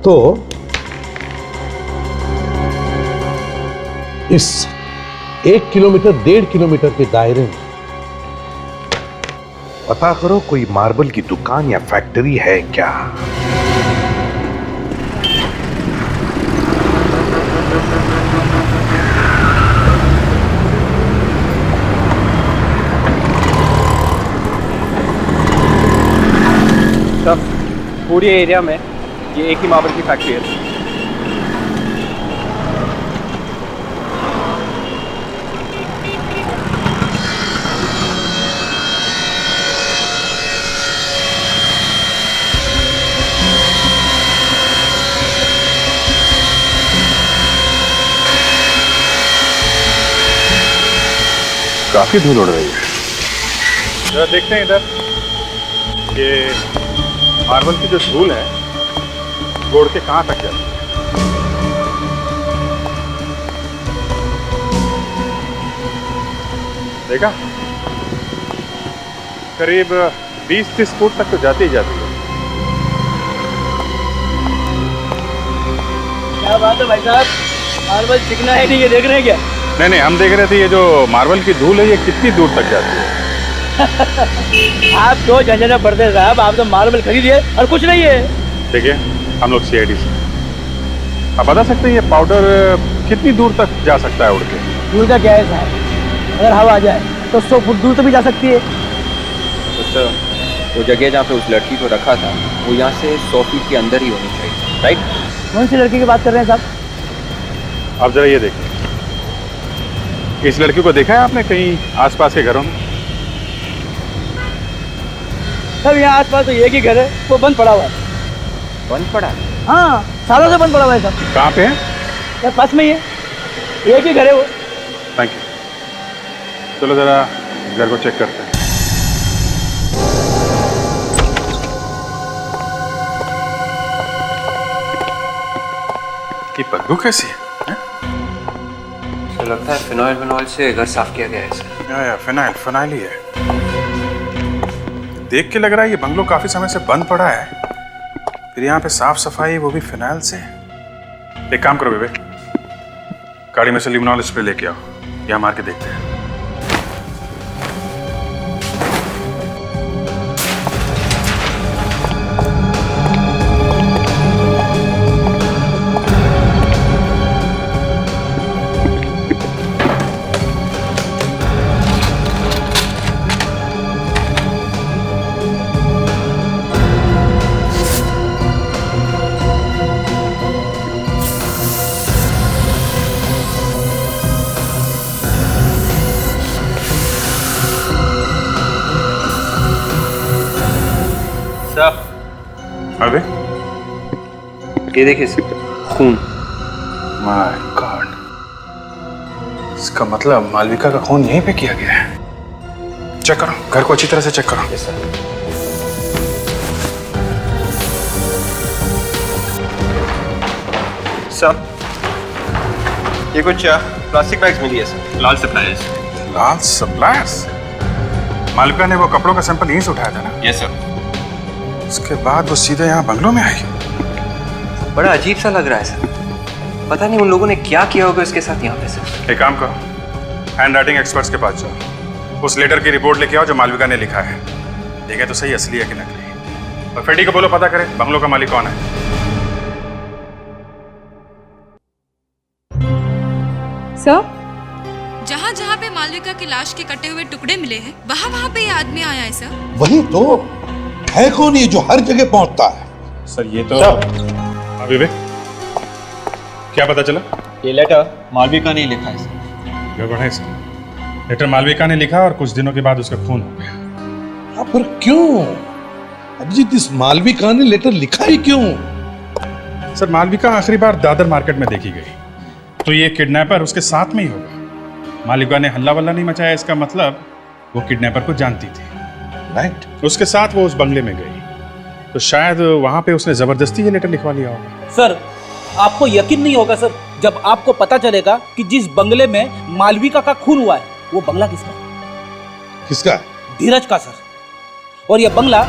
तो इस 1 किलोमीटर 1.5 किलोमीटर के दायरे में पता करो कोई मार्बल की दुकान या फैक्ट्री है क्या। पूरे एरिया में ये एक ही मार्बल की फैक्ट्री है। काफी धूल उड़ रही है। जरा देखते हैं इधर, ये मार्बल की जो धूल है वो उड़ के कहां तक जाती है। देखा, करीब 20-30 फुट तक तो जाती ही जाती है। क्या बात है भाई साहब, मार्बल चिकना है नहीं, ये देख रहे हैं क्या? नहीं, हम देख रहे थे ये जो मार्बल की धूल है ये कितनी दूर तक जाती है। आप तो झंझना पड़ते साहब, आप तो मार्बल खरीदिए और कुछ नहीं है। देखिए, हम लोग CID से आप बता सकते हैं ये पाउडर कितनी दूर तक जा सकता है उड़ के? दूर का क्या है साहब, अगर हवा आ जाए तो 100 फुट दूर तक भी जा सकती है। तो वो जगह जहाँ पे उस लड़की को रखा था वो यहाँ से 100 फीट के अंदर ही होनी चाहिए, राइट? कौन सी लड़की की बात कर रहे हैं साहब? आप जरा ये देखिए, इस लड़की को देखा है आपने कहीं आसपास के घरों में? सर, यहाँ आसपास तो एक ही घर है, वो बंद पड़ा हुआ है। बंद पड़ा है? हाँ, सालों से बंद पड़ा हुआ है सर। कहाँ पे है? यार पास में ही है, एक ही घर है वो। Thank you. चलो जरा घर को चेक करते हैं। ये बदबू कैसी है? तो लगता है फिनाइल से घर साफ किया गया है सर। या फिनाइल ही है। देख के लग रहा है ये बंगलो काफी समय से बंद पड़ा है, फिर यहाँ पे साफ सफाई वो भी फिनाइल से। एक काम करो विवेक, गाड़ी में से लिमनॉल स्प्रे लेके आओ, यहाँ मार के देखते हैं। सर अबे ये देखिए सर, खून। माय गॉड, इसका मतलब मालविका का खून यहीं पे किया गया है। चेक करो, घर को अच्छी तरह से चेक करो। Yes sir. सर ये कुछ प्लास्टिक बैग्स मिली है सर, लाल सप्लायर्स। लाल सप्लायर्स? मालविका ने वो कपड़ों का सैंपल यहीं से उठाया था ना? Yes sir. उसके बाद वो सीधे यहाँ बंगलों में आई। बड़ा अजीब सा लग रहा है सर, पता नहीं उन लोगों ने क्या किया होगा इसके साथ यहाँ पे सर। एक काम करो, हैंड राइटिंग एक्सपर्ट्स के पास जाओ, उस लेटर की रिपोर्ट लेके आओ जो मालविका ने लिखा है। देखें तो सही असली है कि नकली। और फेडी को बोलो पता करे बंगलों का मालिक कौन है। सर, जहाँ जहाँ पे मालविका की लाश के कटे हुए टुकड़े मिले हैं, वहाँ वहाँ पे ये आदमी आया है सर। वही तो है, कौन ये जो हर जगह पहुंचता है? सर ये तो विवेक, क्या पता चला? ये लेटर मालविका ने लिखा है सर। गड़बड़ है सर, लेटर मालविका ने लिखा और कुछ दिनों के बाद उसका खून हो गया। पर क्यों अभिजीत, इस मालविका ने लेटर लिखा ही क्यों? सर मालविका आखिरी बार दादर मार्केट में देखी गई, तो ये किडनैपर उसके साथ में ही होगा। मालविका ने हल्ला वल्ला नहीं मचाया, इसका मतलब वो किडनैपर को जानती थी। राइट। उसके साथ वो उस बंगले में गई, तो शायद वहां पे उसने जबरदस्ती ये लेटर लिखवा लिया होगा। सर आपको यकीन नहीं होगा सर, जब आपको पता चलेगा कि जिस बंगले में मालविका का खून हुआ है वो बंगला किसका है? किसका है? धीरज का सर। और ये बंगला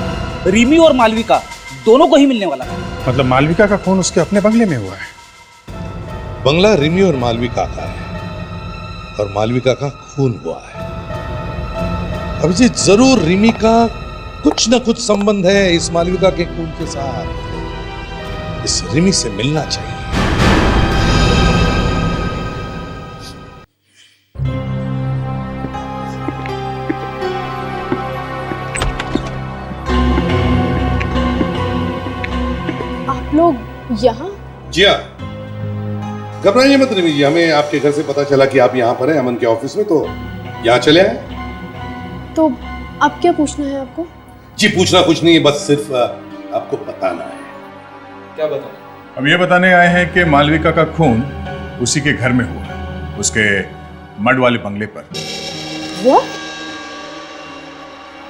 रिमी और मालविका दोनों को ही मिलने वाला है। मतलब मालविका का खून उसके अपने बंगले में हुआ है? बंगला रिमी और मालविका का है और मालविका का खून हुआ है। अभिजीत, जरूर रिमी का कुछ न कुछ संबंध है इस मालविका के खून के साथ। इस रिमी से मिलना चाहिए। आप लोग यहाँ? जी हाँ, घबराइए मत रिमी जी, हमें आपके घर से पता चला कि आप यहाँ पर हैं अमन के ऑफिस में, तो यहाँ चले आए। तो अब क्या पूछना है आपको? जी पूछना कुछ नहीं है, बस सिर्फ आपको बताना है। क्या बताना? हम ये बताने आए हैं कि मालविका का खून उसी के घर में हुआ, उसके मड वाले बंगले पर। वो?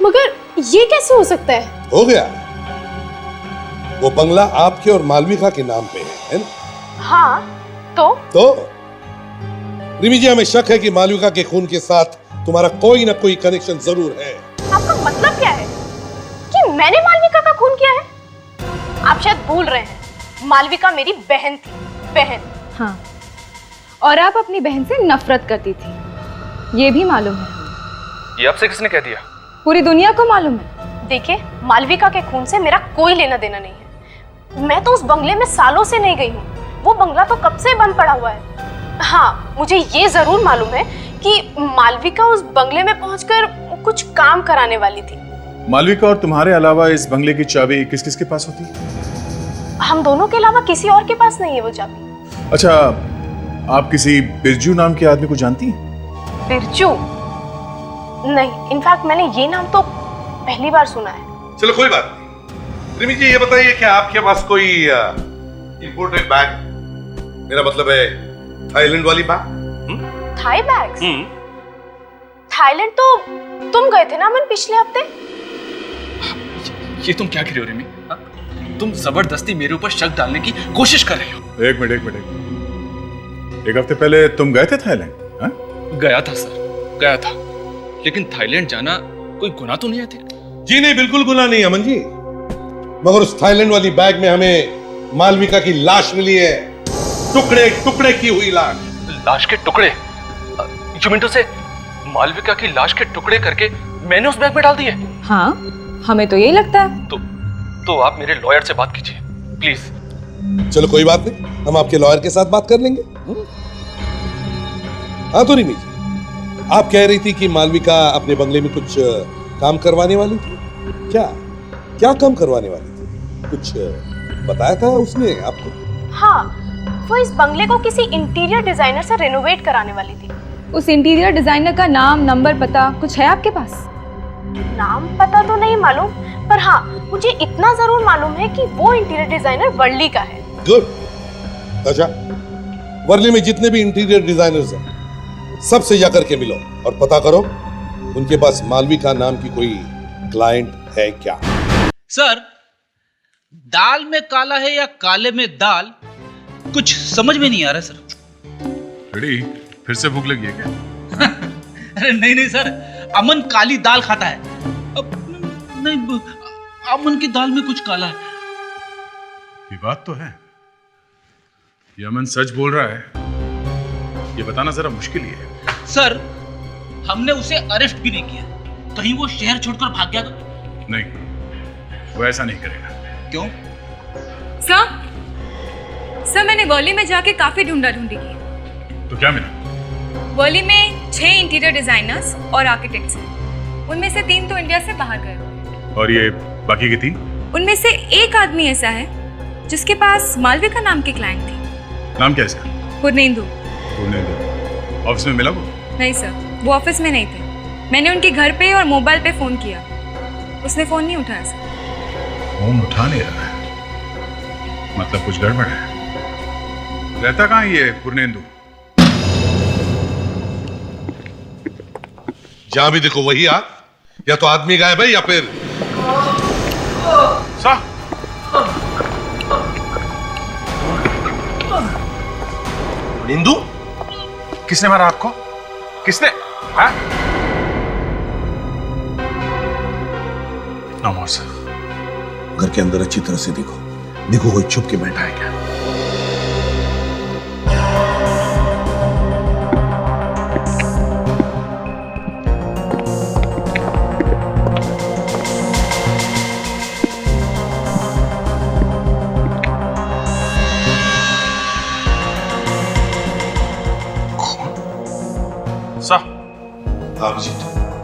मगर ये कैसे हो सकता है? हो गया, वो बंगला आपके और मालविका के नाम पे है ना? हाँ, तो रिमी जी, हमें शक है कि मालविका के खून के साथ तुम्हारा कोई ना कोई कनेक्शन जरूर है। आपका मतलब क्या है कि मैंने मालविका का खून किया है? आप शायद भूल रहे हैं, मालविका मेरी बहन थी। बहन। हाँ, और आप अपनी बहन से नफरत करती थी, ये भी मालूम है। ये आपसे किसने कह दिया? पूरी दुनिया को मालूम है। देखिए, मालविका के खून से मेरा कोई लेना देना नहीं है। मैं तो उस बंगले में सालों से नहीं गई हूँ, वो बंगला तो कब से बंद पड़ा हुआ है। हाँ, मुझे ये जरूर मालूम है कि मालविका उस बंगले में पहुंचकर कुछ काम कराने वाली थी। मालविका और तुम्हारे अलावा इस बंगले की चाबी किस किस के पास होती है? हम दोनों के अलावा किसी और के पास नहीं है वो चाबी। अच्छा, आप किसी बिरजू नाम के आदमी को जानती हैं? बिरजू? नहीं, इनफैक्ट मैंने ये नाम तो पहली बार सुना है। चलो कोई बात नहीं। रिमी जी, ये बताइए क्या आपके पास कोई इंपोर्टेड बैग, मेरा मतलब है थाईलैंड वाली बैग? Thai bags? थाईलैंड तो तुम गए थे ना मन पिछले हफ्ते? ये तुम क्या कह रहे हो रिमी? तुम जबरदस्ती मेरे ऊपर शक डालने की कोशिश कर रहे हो। एक मिनट। एक हफ्ते पहले तुम गए थे थाईलैंड? हाँ? गया था सर, गया था, लेकिन थाईलैंड जाना कोई गुनाह तो नहीं है? जी नहीं, बिल्कुल गुनाह नहीं अमन जी, मगर उस थाईलैंड वाली बैग में हमें मालविका की लाश मिली है, टुकड़े टुकड़े की हुई लाश। लाश के टुकड़े? यू मीन टू से मालविका की लाश के टुकड़े करके मैंने उस बैग में डाल दिए? हाँ, हमें तो यही लगता है। तो आप मेरे लॉयर से बात कीजिए प्लीज। चलो कोई बात नहीं, हम आपके लॉयर के साथ बात कर लेंगे। हाँ तो रिमी जी, आप कह रही थी कि मालविका अपने बंगले में कुछ काम करवाने वाली थी। क्या काम करवाने वाली थी? कुछ बताया था उसने आपको? हाँ, वो इस बंगले को किसी इंटीरियर डिजाइनर से रेनोवेट कराने वाली थी। उस इंटीरियर डिजाइनर का नाम, नंबर, पता कुछ है आपके पास? नाम पता तो नहीं मालूम, पर हाँ, मुझे इतना जरूर मालूम है कि वो इंटीरियर डिजाइनर वर्ली का है। गुड। अच्छा, वर्ली में जितने भी इंटीरियर डिजाइनर्स हैं सबसे जाकर के मिलो और पता करो उनके पास मालविका नाम की कोई क्लाइंट है क्या। सर, दाल में काला है या काले में दाल, कुछ समझ में नहीं आ रहा सर। रेडी, फिर से भूख लगी है क्या? अरे नहीं सर, अमन काली दाल खाता है। अब नहीं, अमन की दाल में कुछ काला है। ये बात तो है, ये अमन सच बोल रहा है, ये बताना जरा मुश्किल ही है। सर, हमने उसे अरेस्ट भी नहीं किया, कहीं वो शहर छोड़कर भाग गया तो? नहीं, वो ऐसा नहीं करेगा। क्यों? सर मैंने वर्ली में जाके काफी ढूंढी की। तो क्या मिला? वर्ली में 6 इंटीरियर डिजाइनर्स और आर्किटेक्ट्स हैं। उनमें से 3 तो इंडिया से बाहर गए। और ये बाकी के 3? उनमें से एक आदमी ऐसा है जिसके पास मालविका नाम की क्लाइंट थी। नाम क्या है इसका? पूर्णेंदु। ऑफिस में मिला वो? नहीं सर, वो ऑफिस में नहीं थे। मैंने उनके घर पे और मोबाइल पे फोन किया, उसने फोन नहीं उठाया सर। फोन उठा नहीं रहा है, मतलब कुछ गड़बड़ है। रहता कहाँ ये पूर्णेंदु? जहां भी देखो वही या तो आदमी गायब है या फिर निंदू, किसने मारा आपको? किसने? हाँ? नमो सर। घर के अंदर अच्छी तरह से देखो कोई छुप के बैठा है क्या।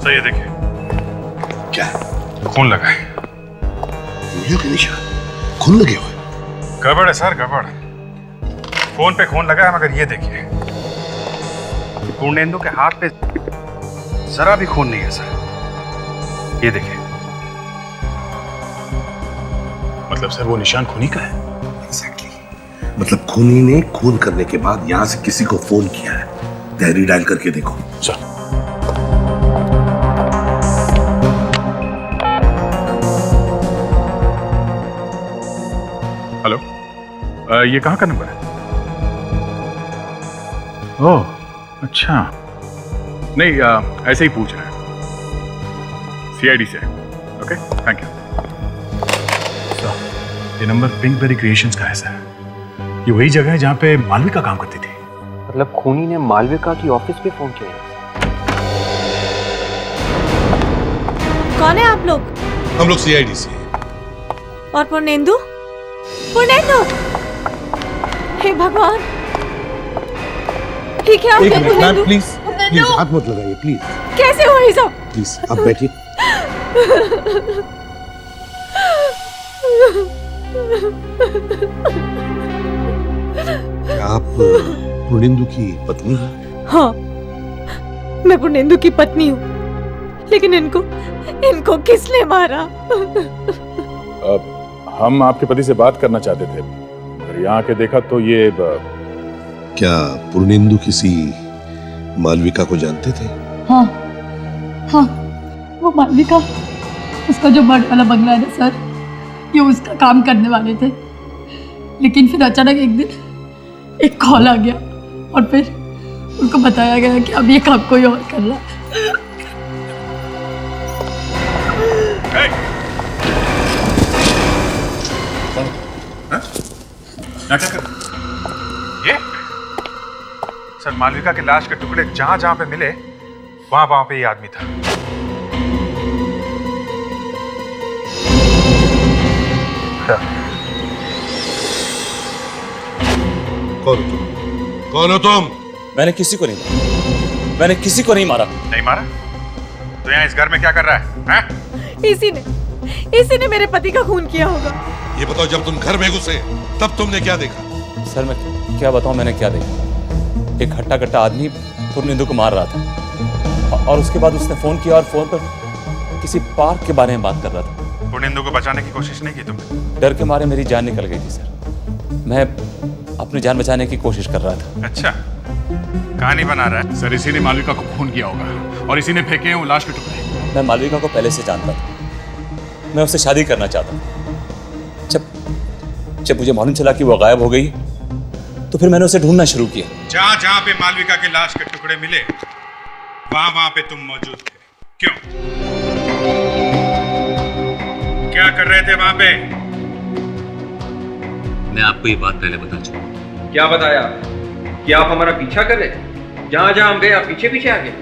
सर ये देखिए। क्या? खून लगा है। गोलियों के निशान, खून लगे हुए। गड़बड़ है सर, गड़बड़। फोन पे खून लगा है, मगर ये देखिए, पूर्णेंदु के हाथ पे जरा भी खून नहीं है सर। ये देखिए। मतलब सर वो निशान खूनी का है? एग्जैक्टली। मतलब खूनी ने खून करने के बाद यहां से किसी को फोन किया है। डायरी डायल करके देखो। सर हेलो, ये कहाँ का नंबर है? ओह अच्छा, नहीं ऐसे ही पूछ रहे हैं, CID से। Okay, thank you sir. ये नंबर पिंकबेरी क्रिएशंस का है सर। ये वही जगह है जहाँ पे मालविका काम करती थी। मतलब खूनी ने मालविका की ऑफिस पे फोन किया है। कौन है आप लोग? हम लोग CID से। और पूर्णेंदु? पूर्णेंदु! हे भगवान, ये क्या हो गया पूर्णेंदु? प्लीज हाथ मत लगाइए प्लीज। कैसे हुआ ये सब? प्लीज आप बैठिए। क्या आप पूर्णेंदु की पत्नी हैं? हाँ, मैं पूर्णेंदु की पत्नी हूँ, लेकिन इनको किसने मारा? हम आपके पति से बात करना चाहते थे, पर यहाँ आके देखा तो ये क्या पूर्णेंदु किसी मालविका को जानते थे? हाँ, वो मालविका, उसका जो बर्ड वाला बंगला है ना सर, ये उसका काम करने वाले थे। लेकिन फिर अचानक एक दिन एक कॉल आ गया और फिर उनको बताया गया कि अब ये काम कोई और कर रहा है। क्या कर ये? सर मालविका के लाश के टुकड़े जहां जहां पे मिले वहां पे ये आदमी था। कौन हो तुम? मैंने किसी को नहीं मारा। मैंने किसी को नहीं मारा। नहीं मारा? तो यहाँ इस घर में क्या कर रहा है? हैं? इसी ने मेरे पति का खून किया होगा। ये बताओ, जब तुम घर में घुसे तब तुमने क्या देखा? सर मैं क्या बताऊं मैंने क्या देखा। एक हट्टा कट्टा आदमी पूर्णेंदु को मार रहा था और उसके बाद उसने फोन किया और फोन पर किसी पार्क के बारे में बात कर रहा था। पुर्णेंदु को बचाने की कोशिश नहीं की तुमने? डर के मारे मेरी जान निकल गई थी सर। मैं अपनी जान बचाने की कोशिश कर रहा था। अच्छा, कहानी बना रहा है। सर इसी ने मालविका को खून किया होगा और इसी ने फेंके हैं वो लाश के टुकड़े। मैं मालविका को पहले से जानता था। मैं उससे शादी करना चाहता था। जब मुझे मालूम चला कि वो गायब हो गई तो फिर मैंने उसे ढूंढना शुरू किया। जहां जहां पे मालविका के लाश के टुकड़े मिले वहां पे तुम मौजूद थे। क्यों? क्या कर रहे थे वहां पे? मैं आपको ये बात पहले बता चुका। क्या बताया? कि आप हमारा पीछा कर रहे? जहां जहां हम गए आप पीछे पीछे आ गए।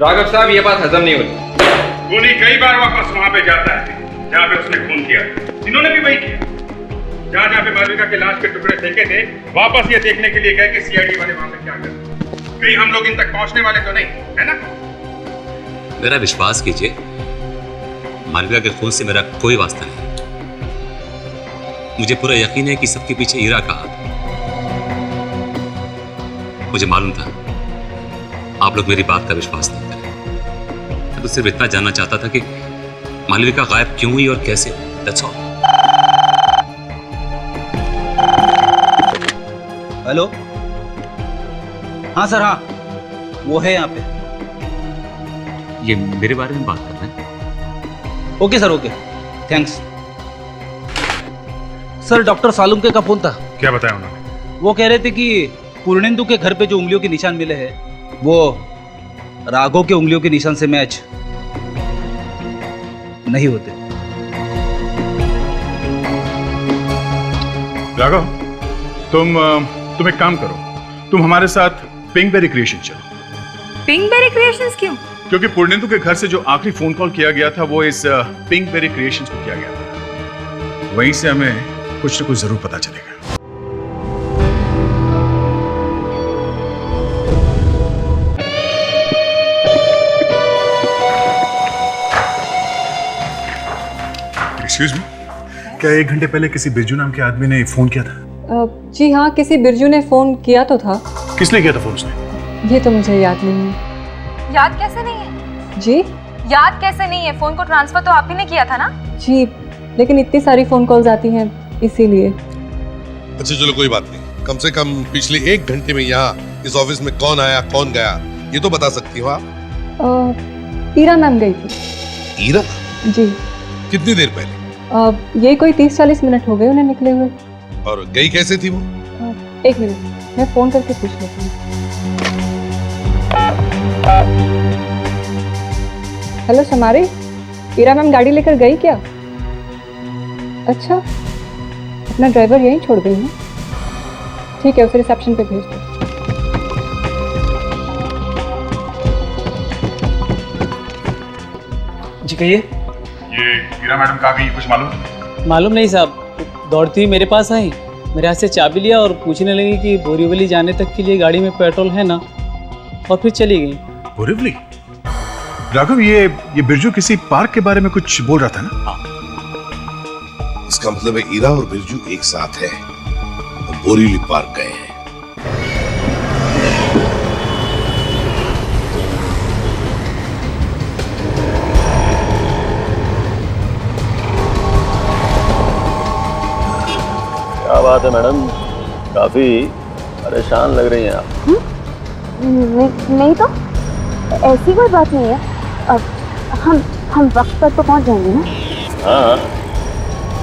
राघव साहब ये बात हजम नहीं होती। खूनी कई बार वापस वहां पे जाता है जहां पे उसने खून किया। इन्होंने भी वही किया। जहां जहां पे मालविका के लाश के टुकड़े फेंके थे वापस ये देखने के लिए गए कि सीआईडी वाले वहां पे क्या कर रहे हैं। कहीं हम लोग इन तक पहुंचने वाले तो नहीं, है ना? मेरा विश्वास कीजिए, मालविका के खून से मेरा कोई वास्ता नहीं। मुझे पूरा यकीन है कि सबके पीछे ईरा का हाथ है। मुझे मालूम था आप लोग मेरी बात का विश्वास नहीं करें। मैं तो सिर्फ इतना जानना चाहता था कि मालविका गायब क्यों हुई और कैसे। That's all. हेलो, हाँ सर, हाँ वो है यहाँ पे। ये मेरे बारे में बात कर रहे हैं? Okay sir, okay, thanks. Sir doctor Salunke का फोन था। क्या बताया उन्होंने? वो कह रहे थे कि पुर्णेंदु के घर पे जो उंगलियों के निशान मिले हैं वो राघव के उंगलियों के निशान से मैच नहीं होते। राघव, तुम एक काम करो, तुम हमारे साथ पिंकबेरी क्रिएशन चलो। पिंकबेरी क्रिएशंस क्यों? क्योंकि पुर्णेंदु के घर से जो आखिरी फोन कॉल किया गया था वो इस पिंकबेरी क्रिएशंस को किया गया था। वहीं से हमें कुछ न कुछ जरूर पता चलेगा। एक्सक्यूज मी, क्या 1 घंटे पहले किसी बिरजू नाम के आदमी ने फोन किया था? जी हाँ, किसी बिरजू ने फोन किया तो था। किसने किया था फोन उसने? ये तो मुझे याद नहीं है। याद कैसे नहीं है? जी याद कैसे नहीं है? फोन को ट्रांसफर तो आप ही ने किया था ना? जी, लेकिन इतनी सारी फोन कॉल्स आती हैं इसीलिए। अच्छा चलो कोई बात नहीं, कम से कम पिछले 1 घंटे में यहाँ इस ऑफिस में कौन आया कौन गया ये तो बता सकती हो आप? ईरा मैम गई थी। ईरा? जी। कितनी देर पहले? ये कोई 30-40 मिनट हो गए उन्हें निकले हुए। और गई कैसे थी वो? 1 मिनट, मैं फोन करके पूछ लेती हूँ। हेलो समारी, ईरा मैम गाड़ी लेकर गई क्या? अच्छा, अपना ड्राइवर यहीं छोड़ गई ना? ठीक है, उसे रिसेप्शन पे भेज दो। जी कहिए। ये हीरा मैडम कहाँ गई, कुछ मालूम? मालूम नहीं साहब, दौड़ती हुई मेरे पास आई, मेरे हाथ से चाबी लिया और पूछने लगी कि बोरीवली जाने तक के लिए गाड़ी में पेट्रोल है ना, और फिर चली गई। बोरीवली? राघव, ये बिरजू किसी पार्क के बारे में कुछ बोल रहा था ना? इसका मतलब है ईरा और बिरजू एक साथ है, बोरीवली पार्क गए हैं। क्या बात है मैडम, काफी परेशान लग रही हैं आप। नहीं तो ऐसी कोई बात नहीं है। अब हम वक्त पर तो पहुंच जाएंगे ना? हाँ,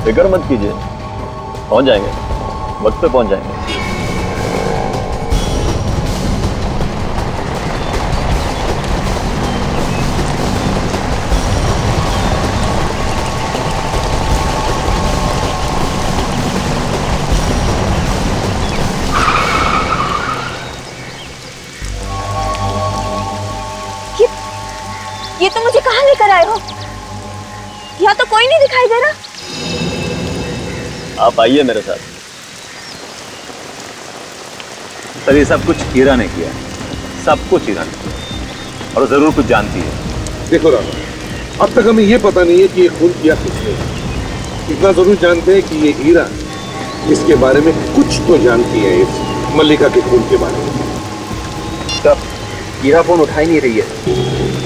फिक्र मत कीजिए, पहुंच जाएंगे, वक्त पे पहुंच जाएंगे। ये तो मुझे कहाँ लेकर आए हो? यहाँ तो कोई नहीं दिखाई दे रहा। आप आइए मेरे साथ। सर ये सब कुछ हीरा ने किया, सब कुछ हीरा ने किया, और जरूर कुछ जानती है। देखो राणा, अब तक हमें ये पता नहीं है कि ये खून किया किसने। इतना जरूर जानते हैं कि ये हीरा इसके बारे में कुछ तो जानती है, इस मल्लिका के खून के बारे में। तब हीरा फोन उठा ही नहीं रही है।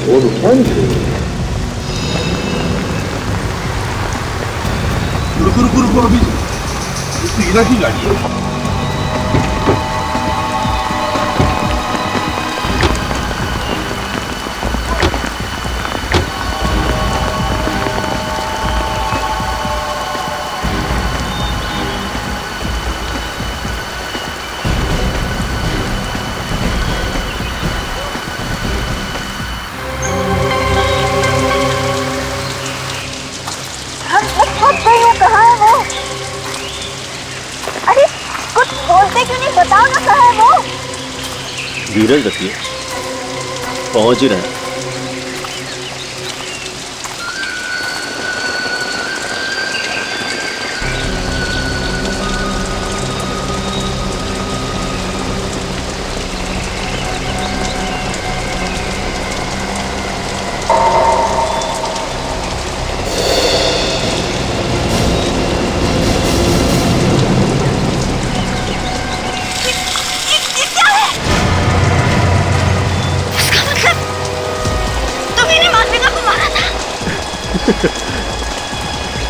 फोन उठा नहीं रही? रुको रुको रुको, अभी तो हीरा की गाड़ी है। कहाँ है वो? अरे कुछ बोलते क्यों नहीं, बताओ ना कहाँ है वो? धीरज रखिए, पहुंच ही रहा है।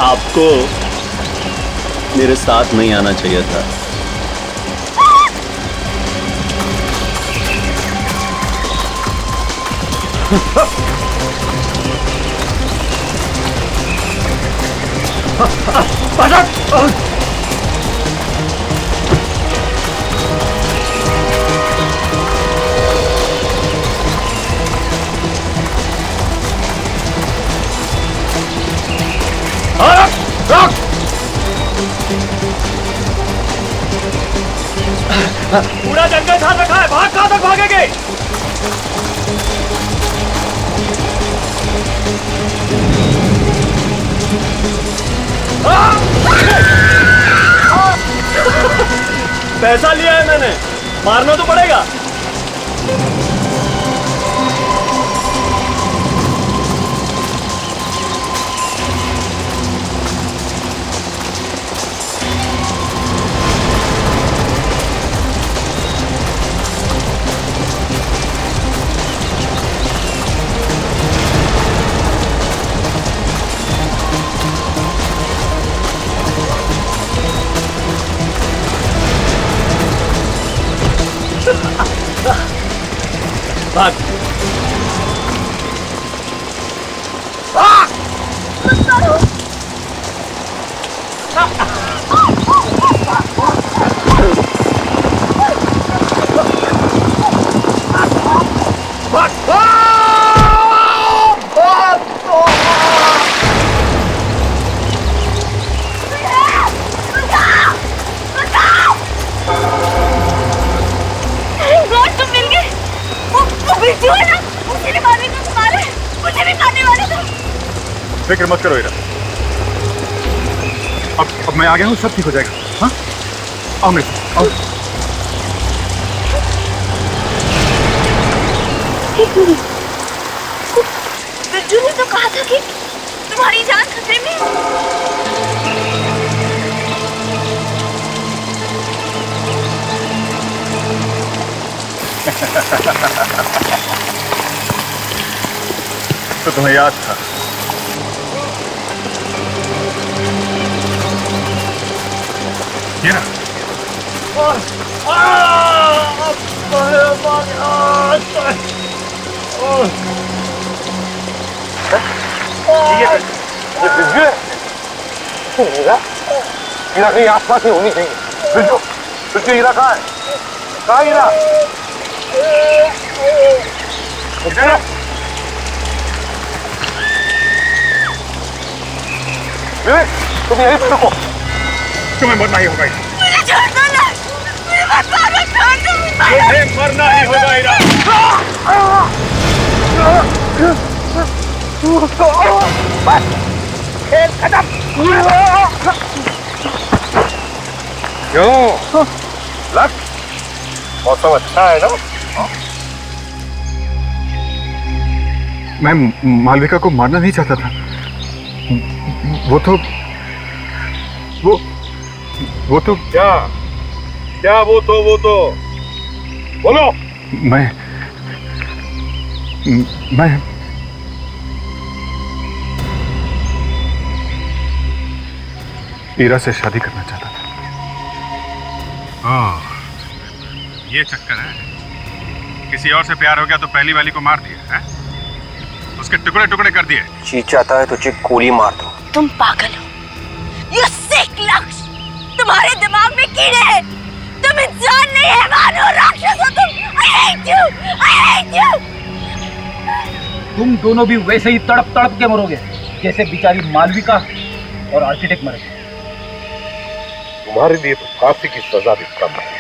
आपको मेरे साथ नहीं आना चाहिए था। पूरा जंगल साथ रखा है, भाग कहां तक भागेंगे? पैसा लिया है मैंने, मारना तो पड़ेगा। भाग। फिक्र मत करो हीरा, अब मैं आ गया हूँ, सब ठीक हो जाएगा। हाँ, आओ मेरे साथ, आओ। एक मिनट, बिरजू ने तो कहा था कि तुम्हारी जान खतरे में तो तुम्हें याद था? हीरा, ये बिरजू है? हीरा, हीरा कहीं आसपास ही होनी चाहिए। बिरजू, बिरजू हीरा कहाँ है? कहाँ हीरा? हीरा? विवेक, तुम यहीं पे रुको। तुम्हें मरना ही होगा। मुझे छोड़ दो ना, मेरे पास पागल छोड़ दो। तुम्हें मरना ही होगा हीरा। बस, खेल खत्म। क्यों? लक, मौसम अच्छा है ना? मैं मालविका को मारना नहीं चाहता था। वो तो क्या क्या वो तो बोलो। मैं ईरा से शादी करना चाहता था। ओह, ये चक्कर है। किसी और से प्यार हो गया तो पहली वाली को मार दिया है? उसके टुकड़े टुकड़े कर दिए। जी चाहता है तुझे गोली मार दो। तुम पागल हो। You sick लक्ष्य। तुम्हारे दिमाग में कीड़े हैं। तुम इंसान नहीं है, मानो राक्षस हो तुम। I hate you. I hate you. तुम दोनों भी वैसे ही तड़प तड़प के मरोगे जैसे बेचारी मालविका और आर्किटेक्ट मरे। तुम्हारे लिए तो फांसी की सजा भी कम है।